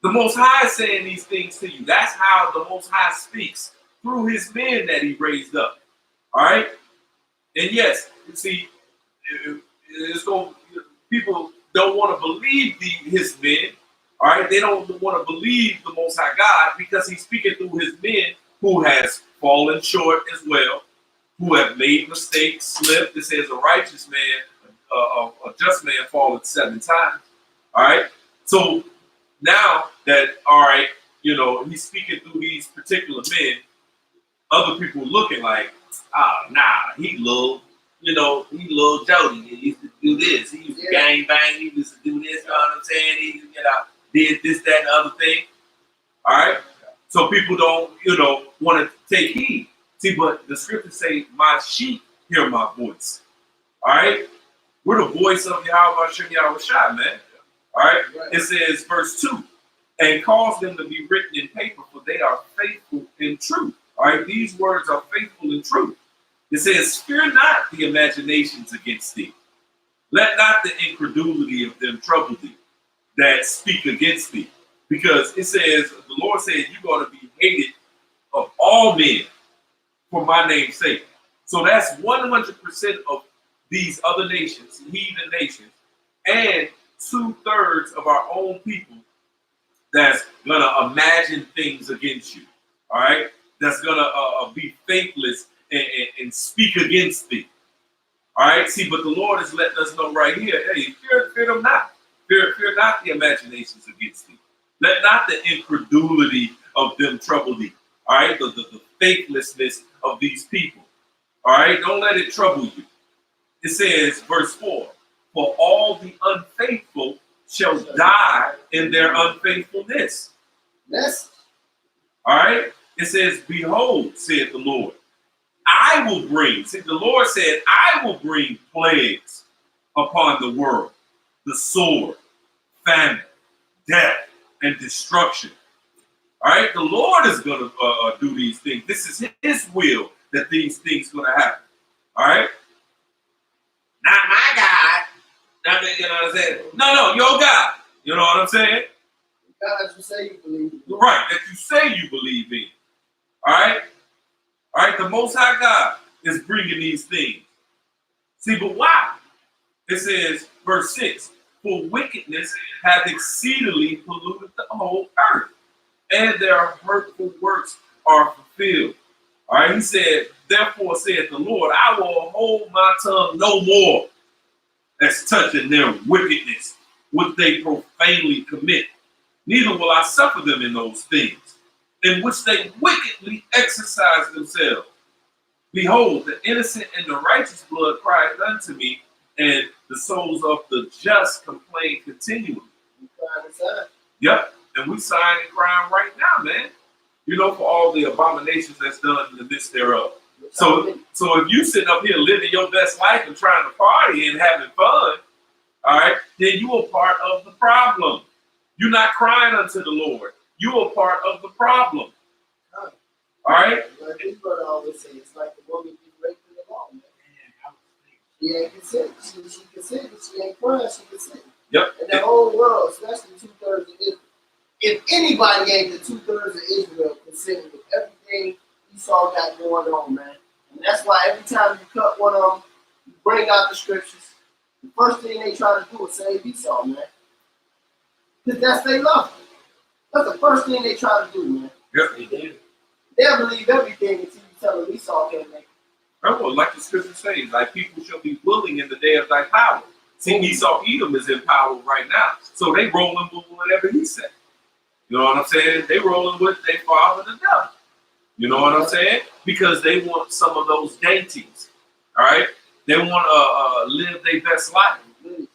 Speaker 2: The Most High is saying these things to you. That's how the Most High speaks, through his men that he raised up. All right. And yes, you see, people don't want to believe his men. All right. They don't want to believe the Most High God because he's speaking through his men who has fallen short as well, who have made mistakes, slipped. It says a righteous man, a just man falleth 7 times. All right. So now that, all right, he's speaking through these particular men, other people looking like, he little Jody. He used to do this. He used to gang bang. He used to do this. You know what I'm saying? He used to did this, that, and the other thing. All right. So people don't, want to take heed. See, but the scriptures say, my sheep hear my voice. All right. We're the voice of Yahweh Hashem Yahweh Shai, man. All right. It says, verse 2, and cause them to be written in paper, for they are faithful in truth. All right. These words are faithful in truth. It says, fear not the imaginations against thee. Let not the incredulity of them trouble thee that speak against thee. Because it says, the Lord said, you're going to be hated of all men for my name's sake. So that's 100% of these other nations, heathen nations, and 2/3 of our own people that's going to imagine things against you. All right? That's going to be faithless and speak against thee. All right? See, but the Lord is letting us know right here, hey, fear them not. Fear not the imaginations against thee. Let not the incredulity of them trouble thee. All right? The faithlessness of these people. All right? Don't let it trouble you. It says, verse 4, for all the unfaithful shall die in their unfaithfulness.
Speaker 4: Yes.
Speaker 2: All right? It says, behold, saith the Lord, I will bring, see, the Lord said, I will bring plagues upon the world, the sword, famine, death, and destruction. All right? The Lord is going to do these things. This is his will that these things going to happen. All right? Not my God. Not that, you know what I'm saying? No, your God. You know what I'm saying?
Speaker 4: God, as you say you believe in.
Speaker 2: Right, that you say you believe in. All right? All right, the Most High God is bringing these things. See, but why? It says, verse 6, for wickedness hath exceedingly polluted the whole earth, and their hurtful works are fulfilled. All right, he said, therefore saith the Lord, I will hold my tongue no more as touching their wickedness, which they profanely commit. Neither will I suffer them in those things. in which they wickedly exercise themselves. Behold, the innocent and the righteous blood cried unto me, and the souls of the just complain continually. Yep, and we sighing and crying right now, man. You know, for all the abominations that's done in the midst thereof. So if you sitting up here living your best life and trying to party and having fun, all right, then you are part of the problem. You're not crying unto the Lord. You are part of the problem. All right?
Speaker 4: Like this brother always say, it's like the woman getting raped in the law, man. She ain't considered. She considered. She ain't crying. She considered.
Speaker 2: Yep.
Speaker 4: And the whole world, especially 2/3 of Israel. If anybody ain't the 2/3 of Israel considered with everything Esau got going on, man. And that's why every time you cut one of them, you bring out the scriptures. The first thing they try to do is save Esau, man. Because that's they love him. That's the first thing they try to do, man.
Speaker 2: Yep.
Speaker 4: They'll believe everything until you tell them Esau can't make it.
Speaker 2: Oh, like the scripture says, thy people shall be willing in the day of thy power. See, Esau Edom is in power right now. So they rolling with whatever he said. You know what I'm saying? They rolling with their father the devil. You know what I'm saying? Because they want some of those dainties. All right? They want to live their best life. You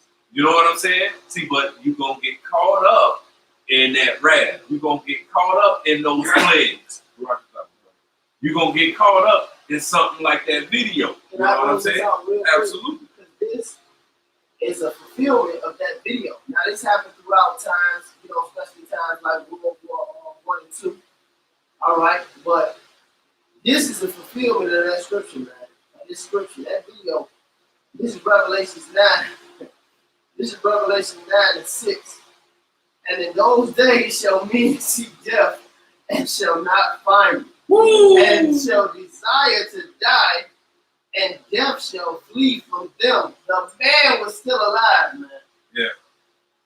Speaker 2: know what I'm saying? See, but you're going to get caught up in that wrath. You're going to get caught up in those plagues. You're going to get caught up in something like that video. You know what I'm saying? Absolutely.
Speaker 4: Because this is a fulfillment of that video. Now, this happened throughout times, you know, especially times like World War I and II. All right? But this is a fulfillment of that scripture, man. This scripture, that video. This is Revelation 9. This is Revelation 9:6. And in those days shall men see death and shall not find it. Woo! And shall desire to die, and death shall flee from them. The man was still alive, man.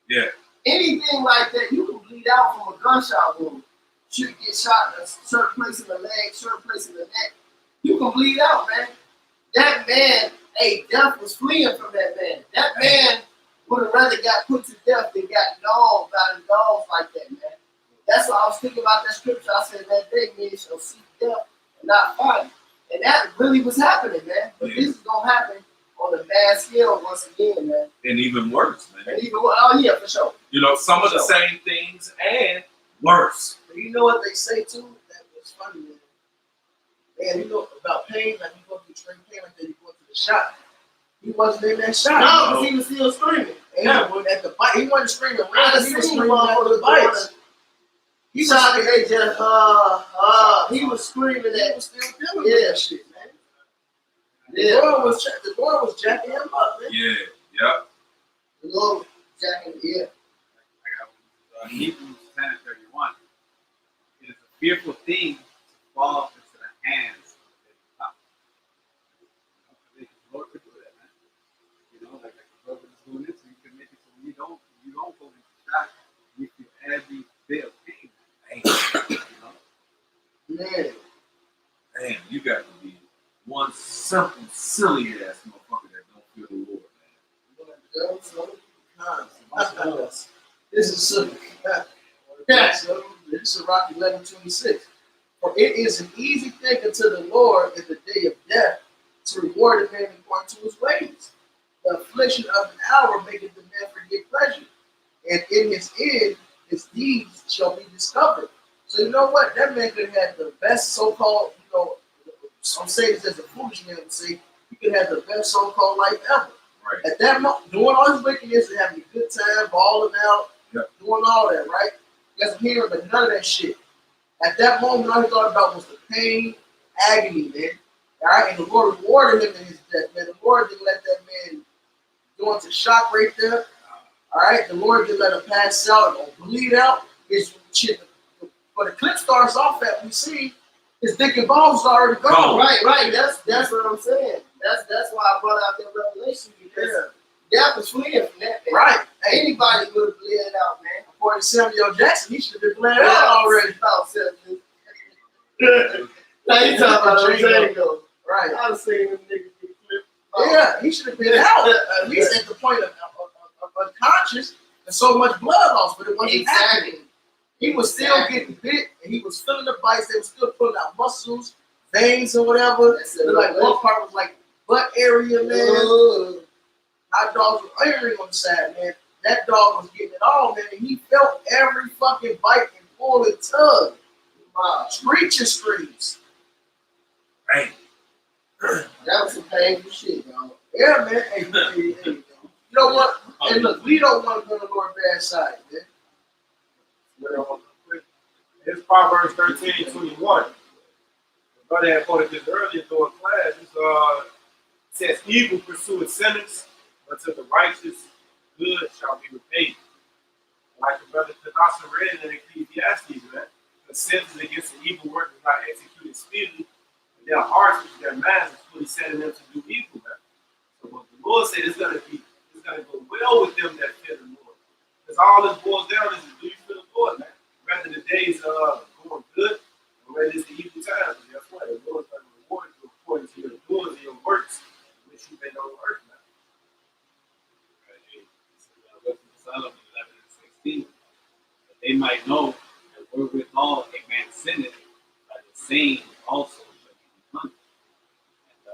Speaker 2: Yeah.
Speaker 4: Anything like that, you can bleed out from a gunshot wound. You get shot in a certain place in the leg, certain place in the neck. You can bleed out, man. That man, death was fleeing from that man. That man would have rather got put to death than got dogged by the dogs like that, man. That's why I was thinking about that scripture. I said that day men shall seek death and not find it. And that really was happening, man. But this is going to happen on a mass scale once again, man.
Speaker 2: And even worse, man.
Speaker 4: And even, oh, yeah, for sure.
Speaker 2: You know, some of the same things and worse.
Speaker 1: But you know what they say too? That was funny, man. Man, you know about pain, like you go through extreme pain, like then you go to the shot. He wasn't in that shot.
Speaker 4: No, because he was still screaming.
Speaker 1: And at the bite, he wasn't screaming.
Speaker 4: I
Speaker 1: He was
Speaker 4: seen
Speaker 1: screaming after the bites.
Speaker 4: He shot and they just, he was screaming
Speaker 1: He
Speaker 4: at,
Speaker 1: was still dealing with that shit, man.
Speaker 4: yeah.
Speaker 1: The Lord was jacking him up, man.
Speaker 2: Yeah. Yep.
Speaker 4: The Lord was jacking, yeah.
Speaker 5: I got Hebrews 10:31. It is a fearful thing to fall into the hands of the top. The Lord could do that, man. You know, like the Lord was doing this, so you can make it so you don't go into shock. You feel every bit of pain. You know?
Speaker 4: Man.
Speaker 2: You got to be one simple, silly ass motherfucker that don't fear the Lord, man.
Speaker 1: This is this is Rock 11:26. For it is an easy thing unto the Lord in the day of death to reward a man according to his ways. The affliction of an hour maketh the man forget pleasure, and in his end his deeds shall be discovered. So you know what? That man could have the best so-called, you know, I'm saying this as a foolish man would say, he could have the best so-called life ever.
Speaker 2: Right.
Speaker 1: At that moment, doing all his wickedness and having a good time, balling out, doing all that, right? That's hearing, but none of that shit. At that moment, all he thought about was the pain, agony, man. All right, and the Lord rewarded him in his death, man. The Lord didn't let that man go into shock right there. All right, the Lord didn't let him pass out or bleed out. His shit. But the clip starts off at we see his dick and balls is already gone.
Speaker 4: Right. That's what I'm saying. That's why I brought out that revelation, because death was fleeing from that, man.
Speaker 1: Right. Hey,
Speaker 4: Anybody would have bled out, man.
Speaker 1: according to Samuel Jackson, he should have been bled out already.
Speaker 4: Now you talking about a Django.
Speaker 1: Right.
Speaker 4: I've seen them niggas get clipped.
Speaker 1: Yeah, he should have been out at least at the point of unconscious and so much blood loss, but it wasn't happening. He was still getting bit, and he was feeling the bites. They were still pulling out muscles, veins, or whatever. But like one part was like butt area, man. Hot dogs with iron on the side, man. That dog was getting it all, man. And he felt every fucking bite and pull and tug. Screeching screams.
Speaker 3: Right.
Speaker 4: That was some painful shit, dog.
Speaker 1: Yeah, man. Hey, you know what? Hey, look, we don't want to go to Lord bad side, man.
Speaker 3: It's Proverbs 13:21. The brother had quoted this earlier during class. It says, evil pursueth sinners, but to the righteous good shall be repaid. Like the brother Tanasa read in Ecclesiastes, man. The sentence against the evil work is not executed speedily, and their hearts, which their minds is fully setting them to do evil, man. So what the Lord said is gonna go well with them that fear the Lord. Because all this boils down is, do you fear the Lord, man? Whether the days are going good or whether it's the evil times, guess what? The Lord's going to reward you according to your doings and your works, which you've been on earth, man.
Speaker 5: Solomon 11:16, that they might know that wherewithal a man sinneth, by the same also shall be punished.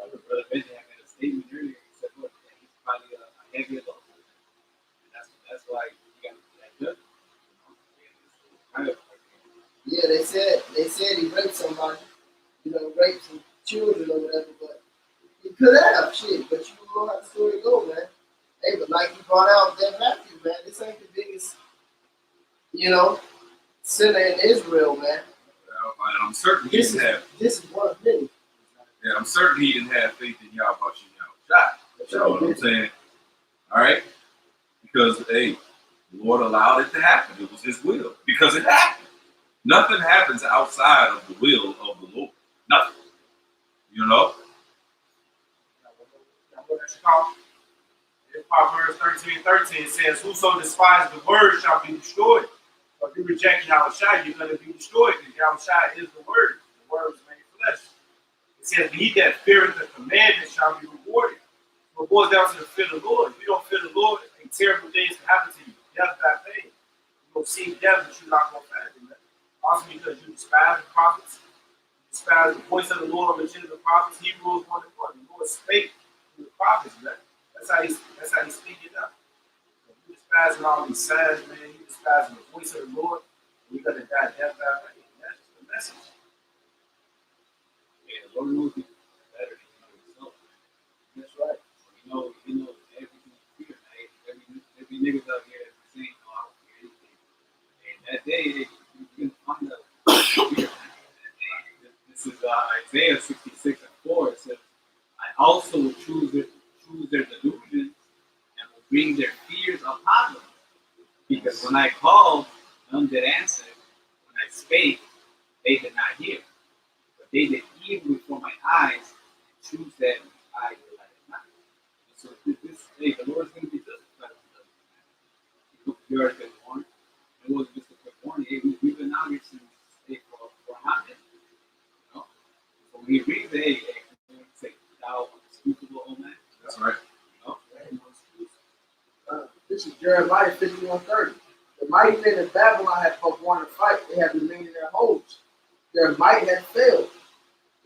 Speaker 5: And Brother Benjamin had made a statement earlier. He said, look, he's probably a heavy adulterer. And that's why he got that judgment.
Speaker 4: Yeah, they said he raped somebody, raped some children or whatever, but he could have shit, but you know how the story go, man. Hey, but like you brought out that Matthew, man, this ain't the biggest, sinner in Israel, man.
Speaker 2: I'm certain he didn't have.
Speaker 4: This is one of many.
Speaker 2: Yeah, I'm certain he didn't have faith in Yahweh Shah. You know what I'm saying? All right, because hey, the Lord allowed it to happen. It was His will because it happened. Nothing happens outside of the will of the Lord. Nothing. You know.
Speaker 3: In Proverbs 13:13 says, whoso despises the word shall be destroyed. So if you reject Yahushua, you're going to be destroyed because Yahushua is the word. The word was made flesh. It says, he that feareth the commandment shall be rewarded. So it boils down to the fear of the Lord. If you don't fear the Lord, terrible things can happen to you. Death by pain. You're going to see death, but you're not going to find it. Also because you despise the prophets. You despise the voice of the Lord on the chin of the prophets. Hebrews 1:1. The Lord spake to the prophets, man. That's how he's speaking up. So you despising all these signs, man. You despising the voice of the Lord. You're going to die death by pain. That's just the message.
Speaker 5: Yeah, the Lord knows you better than you know yourself.
Speaker 3: That's right.
Speaker 5: He knows everything you fear, man. Every niggas out here that's saying, no, I don't fear anything. And that day, you can find out fear. This is Isaiah 66:4. It says, I also will choose their delusions and will bring their fears upon them. Because when I called, none did answer. When I spake, they did not hear. But they did evil before my eyes, and choose that I delighted not. So hey, the Lord's going to be justified on judgment. You already been warned. It wasn't just a quick warning. Hey, we've been out here since for nothing. So when he reads it, hey, say, thou unspeakable, O man.
Speaker 2: That's right.
Speaker 1: This is Jeremiah 51:30. The mighty men of Babylon had performed a fight. They had remained in their holes. Their might had failed.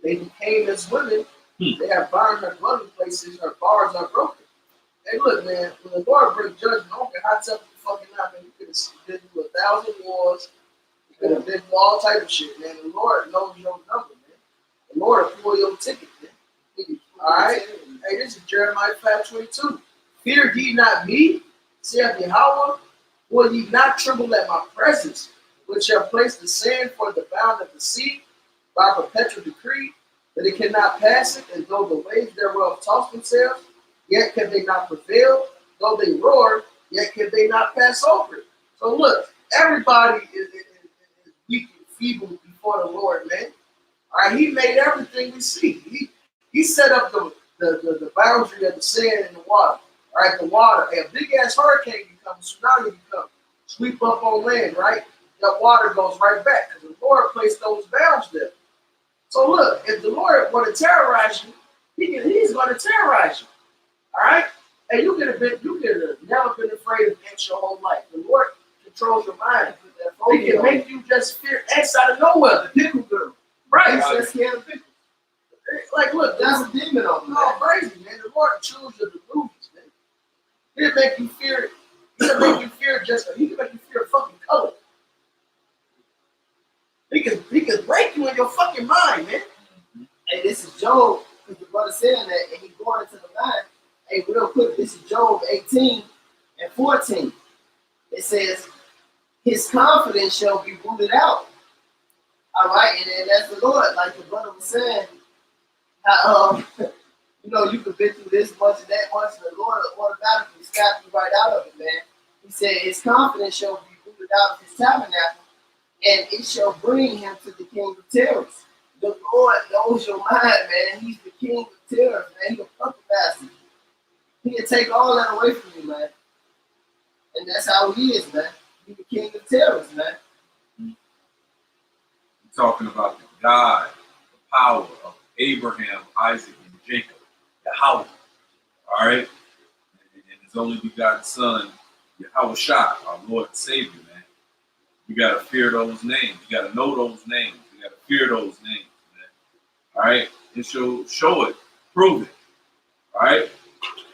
Speaker 1: They became as women. They have burned their dwelling places. Their bars are broken. Hey, look, man, when the Lord brings judgment, I don't care how tough you fucking out, man. You could have been through 1,000 wars. You could have been through all type of shit, man. The Lord knows your number, man. The Lord will pull your ticket, man. All right? Hey, this is Jeremiah 5:22. Fear ye not me, saith Yahweh. Will ye not tremble at my presence, which shall place the sand for the bound of the sea by perpetual decree, that it cannot pass it, and though the waves thereof toss themselves, yet can they not prevail. Though they roar, yet can they not pass over it. So look, everybody is weak and feeble before the Lord, man. All right, He made everything we see. He set up the boundary of the sand and the water. All right, the water, a big ass hurricane can come, tsunami can come, sweep up on land, right? That water goes right back because the Lord placed those bounds there. So look, if the Lord want to terrorize you, He's going to terrorize you. All right, and you could have never been afraid of ants your whole life. The Lord can controls your mind.
Speaker 4: Put that
Speaker 1: He
Speaker 4: phobia
Speaker 1: can
Speaker 4: on.
Speaker 1: make you just fear X out of nowhere. The pickle girl. Right.
Speaker 4: He's just scared of people.
Speaker 1: Like, look,
Speaker 4: That's a demon on him,
Speaker 1: no
Speaker 4: man.
Speaker 1: crazy, man. The Lord chose your delusions, man. He'll make you fear. He'll make you fear just. He can make you fear fucking color. He can break you in your fucking mind, man.
Speaker 4: Hey, this is Job, because the brother saying that, and he going into the mind. Hey, real quick, this is Job 18 and 14. It says, his confidence shall be rooted out. All right, and then that's the Lord, like the brother was saying, how, you know, you could been through this much and that much, and the Lord automatically snap you right out of it, man. He said, his confidence shall be rooted out of his tabernacle, and it shall bring him to the king of terrors. The Lord knows your mind, man. He's the king of terrors, man. He's a puppet master. He can take all that away from you, man. And that's how he is, man. He's the king of terrors, man.
Speaker 2: We're talking about the God, the power of Abraham, Isaac, and Jacob, Yahweh. All right? And his only begotten son, Yahweh Shah, our Lord and Savior, man. You got to fear those names. You got to know those names. You got to fear those names, man. All right? And show it. Prove it. All right?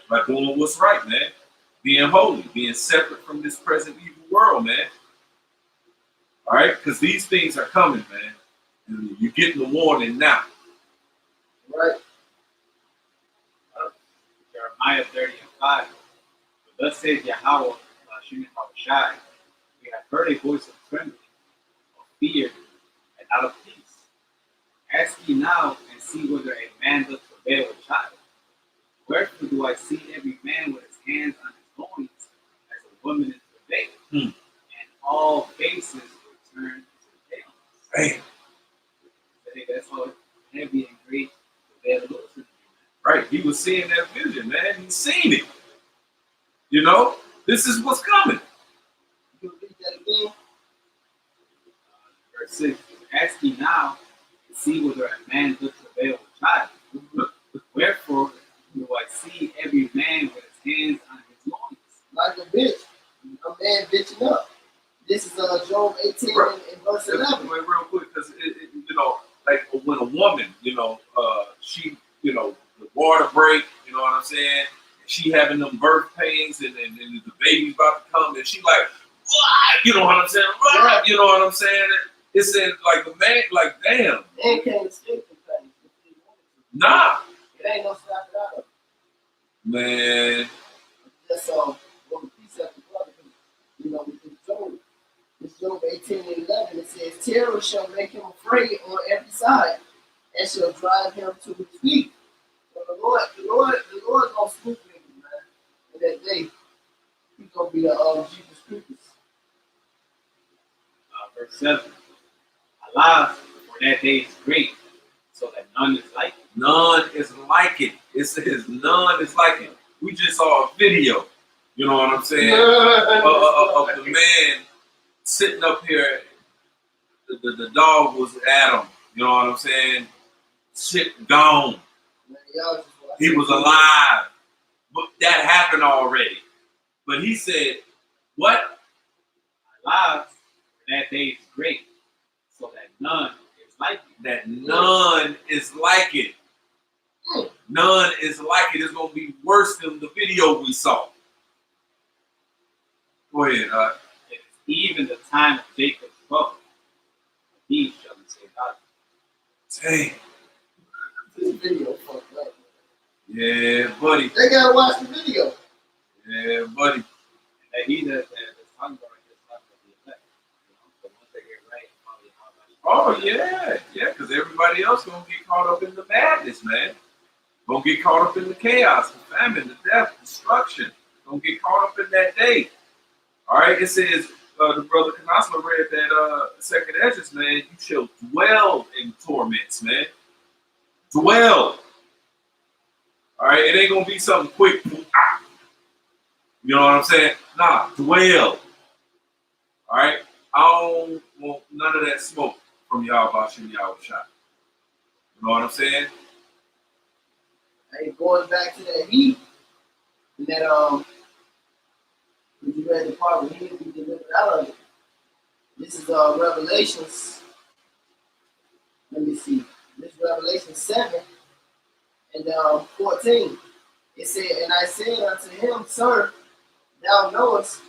Speaker 2: By doing what's right, man. Being holy. Being separate from this present evil world, man. All right? Because these things are coming, man. And you're getting the warning now.
Speaker 4: Right?
Speaker 5: Jeremiah 30 and 5. But thus says Yahweh, Shimon Shai, we have heard a voice of trembling, of fear, and not of peace. Ask ye now and see whether a man doth travail a child. Wherefore do I see every man with his hands on his loins as a woman in travail, and all faces return to chaos.
Speaker 2: Bam.
Speaker 5: I think that's all heavy and great travail looks to me.
Speaker 2: Right? He was seeing that vision, man. He's seen it. You know? This is what's coming.
Speaker 4: You can read that again.
Speaker 5: Verse 6, ask ye now and see whether a man doth travail a child. Wherefore do I see every man with his hands on his loins.
Speaker 4: Like a bitch. A man bitching up. This is Job 18 and verse 11.
Speaker 2: Wait, real quick, because you know, like when a woman, you know, she, you know, the water break, you know what I'm saying? She having them birth pains and the baby's about to come, and she like, what? You know what I'm saying? What? You know what I'm saying? It said like the man, like damn.
Speaker 4: Man can't escape the pain.
Speaker 2: Nah.
Speaker 4: It ain't no stopping out of it.
Speaker 2: Man.
Speaker 4: That's what the precept of brother, you know, with this Job. This Job 18 and 11, it says, terror shall make him afraid on every side, and shall drive him to his feet. So the Lord gonna spook niggas, man. And that day, he's gonna be the Jesus Christ.
Speaker 5: Verse 7, alas, for that day is great, so that none is like it.
Speaker 2: None is like it. It says none is like it. We just saw a video, you know what I'm saying, of the man sitting up here. The dog was at him, you know what I'm saying? Shit gone.
Speaker 4: Man, y'all just watch
Speaker 2: He
Speaker 4: it.
Speaker 2: was alive. But that happened already. But he said, what?
Speaker 5: Alas, for that day is great, so that none is like it.
Speaker 2: That none is like it. None is like it. It's going to be worse than the video we saw. Go ahead.
Speaker 5: It is even the time of Jacob's trouble. He shall be saved out.
Speaker 2: Dang.
Speaker 4: This video fucked up.
Speaker 2: Yeah, buddy.
Speaker 4: They gotta watch the video.
Speaker 2: Yeah, buddy.
Speaker 5: And he that is talking about it, is talking about the effect. You know, so once they get right, probably how much.
Speaker 2: Oh, yeah. Yeah, because everybody else going to get caught up in the madness, man. Going to get caught up in the chaos, the famine, the death, destruction. Going to get caught up in that day. All right, it says, the brother Kanasma read that second Esdras, man, you shall dwell in torments, man. Dwell. All right, it ain't going to be something quick. You know what I'm saying? Nah, dwell. All right, I don't want none of that smoke from Yahweh Shem Yahweh Shai. You know what I'm saying?
Speaker 4: Hey, going back to that heat, and that when you read the part where he didn't be delivered out of it. This is Revelations. Let me see. This is Revelation 7 and 14. It said, and I said unto him, Sir, thou knowest.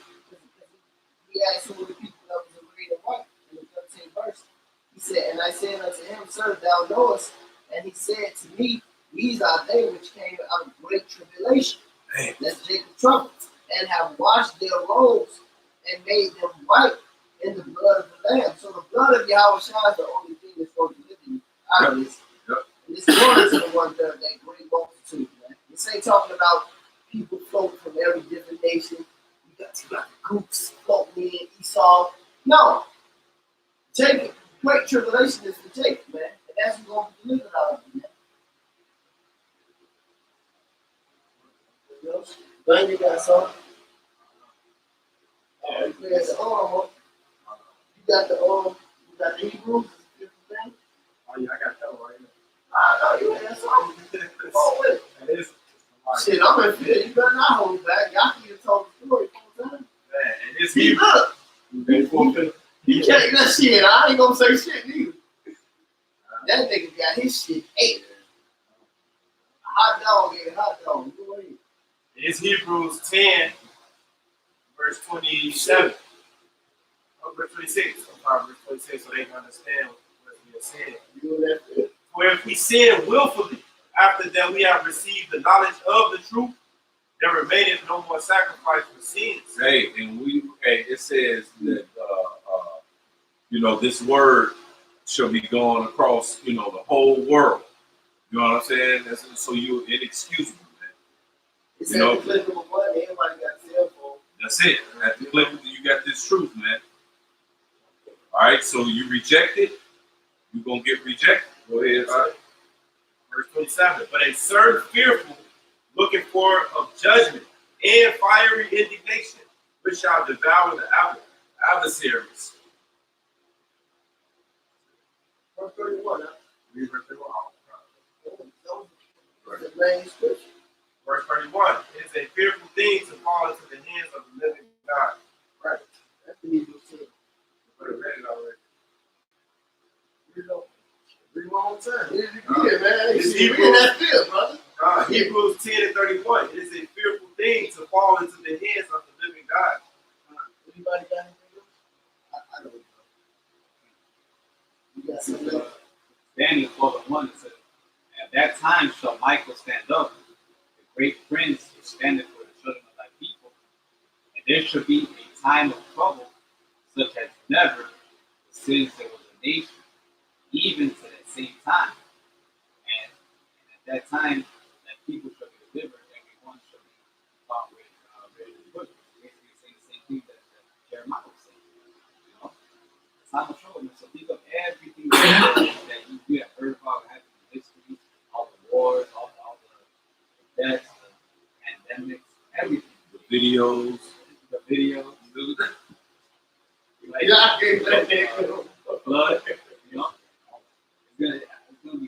Speaker 4: He asked who were the people that was arrayed in white in the 13th verse. He said, and I said unto him, Sir, thou knowest. And he said to me, These are they which came out of great tribulation.
Speaker 2: Damn.
Speaker 4: That's Jacob's trouble. And have washed their robes and made them white in the blood of the Lamb. So the blood of Yahweh Shai is the only thing that's going to deliver you out of this.
Speaker 2: Yep.
Speaker 4: And this according to the one that great multitude, man. This ain't talking about people floating from every different nation. You got the groups floating in, Esau. No. Jacob, great tribulation is for Jacob, man. And that's what's going to be delivered out of it, man. You know? But you got some. There's the you got the Hebrews, thing.
Speaker 3: Oh yeah, I got that one right here.
Speaker 4: I know you had something. Come on with it.
Speaker 3: That is
Speaker 4: Shit, I'm in fear. You better not hold it back. Y'all can told the story 4 times.
Speaker 3: man, and it's
Speaker 4: See,
Speaker 3: Hebrew.
Speaker 4: look.
Speaker 3: They fulfill.
Speaker 4: He can't that shit. I ain't gonna say shit neither. That nigga got his shit ate. Hot dog ate a hot dog. Go ahead.
Speaker 3: It's Hebrews 10, verse 27. Oh, verse 26. I'm sorry, verse 26, so they can understand what we are saying.
Speaker 4: You know that shit.
Speaker 3: For if we sin willfully, after that we have received the knowledge of the truth, there remaineth no more sacrifice for sins.
Speaker 2: Hey, and it says that this word shall be going across, the whole world. You know what I'm saying? So you're inexcusable, man.
Speaker 4: It's
Speaker 2: You know-
Speaker 4: at the click of a button. Everybody got a cell phone.
Speaker 2: That's it. At the click, you got this truth, man. All right, so you reject it, you're gonna get rejected. Go ahead. All right.
Speaker 3: Verse 27. But a certain fearful, looking for of judgment and fiery indignation, which shall devour the adversaries.
Speaker 4: Verse 31.
Speaker 3: Read verse 31.
Speaker 4: The main scripture.
Speaker 3: Verse 31. It is a fearful thing to fall into the hands of the living God.
Speaker 4: Right. That's the Hebrews 10.
Speaker 3: But I read it already.
Speaker 4: You know.
Speaker 3: Read one more time.
Speaker 4: Yeah, man.
Speaker 3: It's
Speaker 4: You
Speaker 3: Hebrews.
Speaker 4: in that field, brother.
Speaker 3: Hebrews 10 and 31. It is a fearful thing to fall into the hands of the living God.
Speaker 4: Anybody got anything else? I don't know. You got something else?
Speaker 5: Daniel 12:1 it says, At that time shall Michael stand up, the great prince who standeth for the children of thy people, and there shall be a time of trouble, such as never since there was a nation, even to that same time. And at that time, that people shall be delivered, everyone shall be found ready to put. Basically saying the same thing that Jeremiah was saying. You know? It's not a trouble. So think of everything that you have heard about happening in history, all the wars, all the deaths, the pandemics, everything.
Speaker 2: The videos.
Speaker 5: The videos, like,
Speaker 4: Yeah, I can't let that go.
Speaker 5: the blood, you know? It's gonna be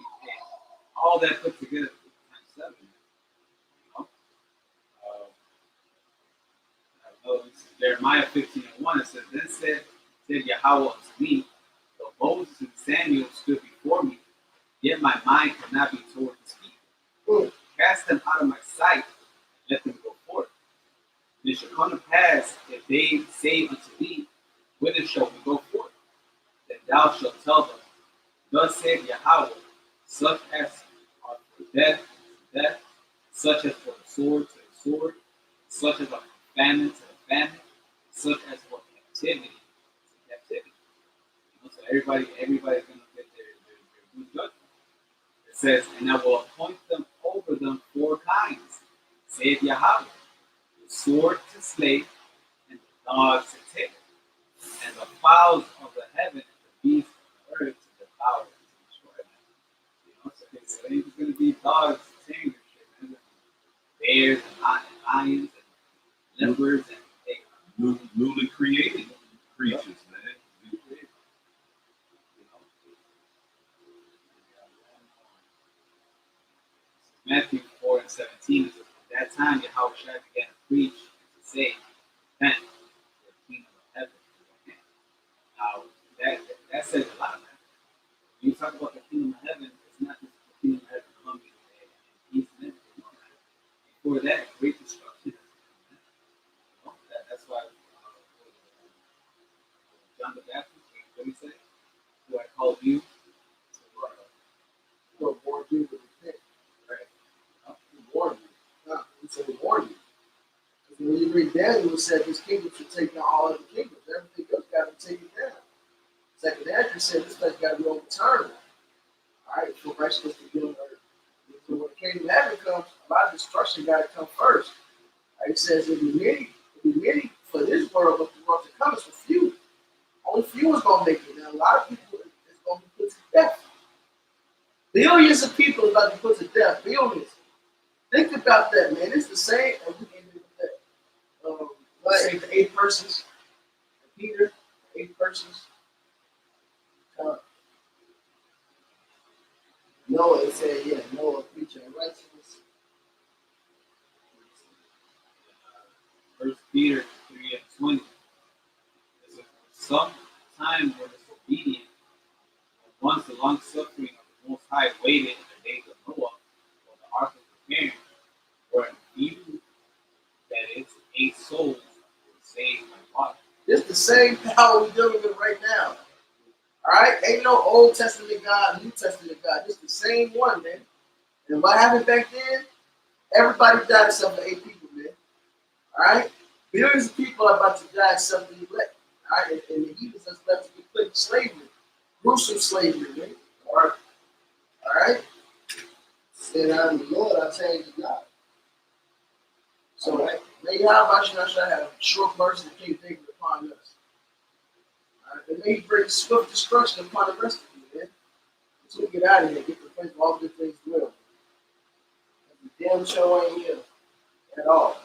Speaker 5: all that put together times 7. You know? This is Jeremiah 15:1. It says, Then said Yahweh unto me, though Moses and Samuel stood before me, yet my mind could not be toward his people. Cast them out of my sight, and let them go forth. And it shall come to pass, if they say unto thee, Whither shall we go forth? Then thou shalt tell them, Thus saith Yahweh, such as are for death to death, such as for the sword to the sword, such as are for famine to the famine, such as for captivity to captivity. You know, so everybody's gonna get their due judgment. It says, And I will appoint them over them 4 kinds, saith Yahweh, the sword to slay, and the dog to take, and the fowls of the heaven and the beasts of the earth to devour and to destroy them. You know, so it ain't going to be dogs tearing your shit, man. Bears and lions and leopards and
Speaker 2: Newly created creatures, man.
Speaker 5: you know. Matthew 4:17 says, At that time Yahweh began to preach and to say, Repent, for the kingdom of heaven that says a lot, man. When you talk about the kingdom of heaven, it's not just the kingdom of heaven coming and peace and everything. Before that, great destruction. That's why John the Baptist, what did he say? Who I called you?
Speaker 1: Lord warned you to repent.
Speaker 5: Right.
Speaker 1: He warned you. No, he said he warned you. Because when you read Daniel, it said this kingdom should take down all other kingdoms. Everything else got to take it down. Second Andrew said this place got to be overturned. All right, for righteousness to be on earth. So when the kingdom of heaven comes, a lot of destruction got to come first. All right, it says it'll be many for this world, but the world to come is for few. Only few is going to make it. Now, a lot of people is going to be put to death. Billions of people are about to be put to death. Billions. Think about that, man. It's the same. And we can do that. Say the 8 persons. Peter, 8 persons. Noah, it said, yeah, Noah, preacher of righteousness.
Speaker 5: First Peter 3:20. There's some time where disobedient, and once the long suffering of the Most High waited in the days of Noah, when the ark was preparing, where few, that is, 8 souls, were saved by water.
Speaker 1: It's the same power we're dealing with right now. All right? Ain't no Old Testament God, New Testament God. It's the same one, man. And what happened back then? Everybody died except for 8 people, man. All right? Billions of people are about to die except for the elect. All right? And the heathens are left to be put in slavery. Gruesome slavery, man. All right?
Speaker 4: Said I'm the Lord, I change the God.
Speaker 1: So, may Yahweh shall have short mercy and King David upon us. All right? And may he bring swift destruction upon the rest of you, man. So we get out of here, get to the place where all good things dwell. And the damn show ain't here at all.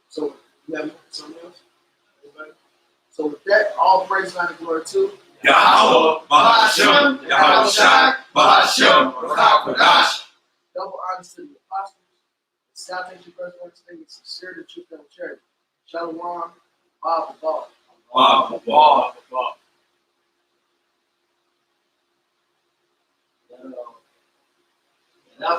Speaker 1: So, you have something else? Anybody? So with that, all praise and honor and glory to
Speaker 2: Yahweh, Bahashem, Yahweh Shai, Bahashem, Rakakadash.
Speaker 1: double honors to the apostles, the salvation birthright statement, sincerity, truth, and charity. Shalom, Bob,
Speaker 2: Wow, wow, wow.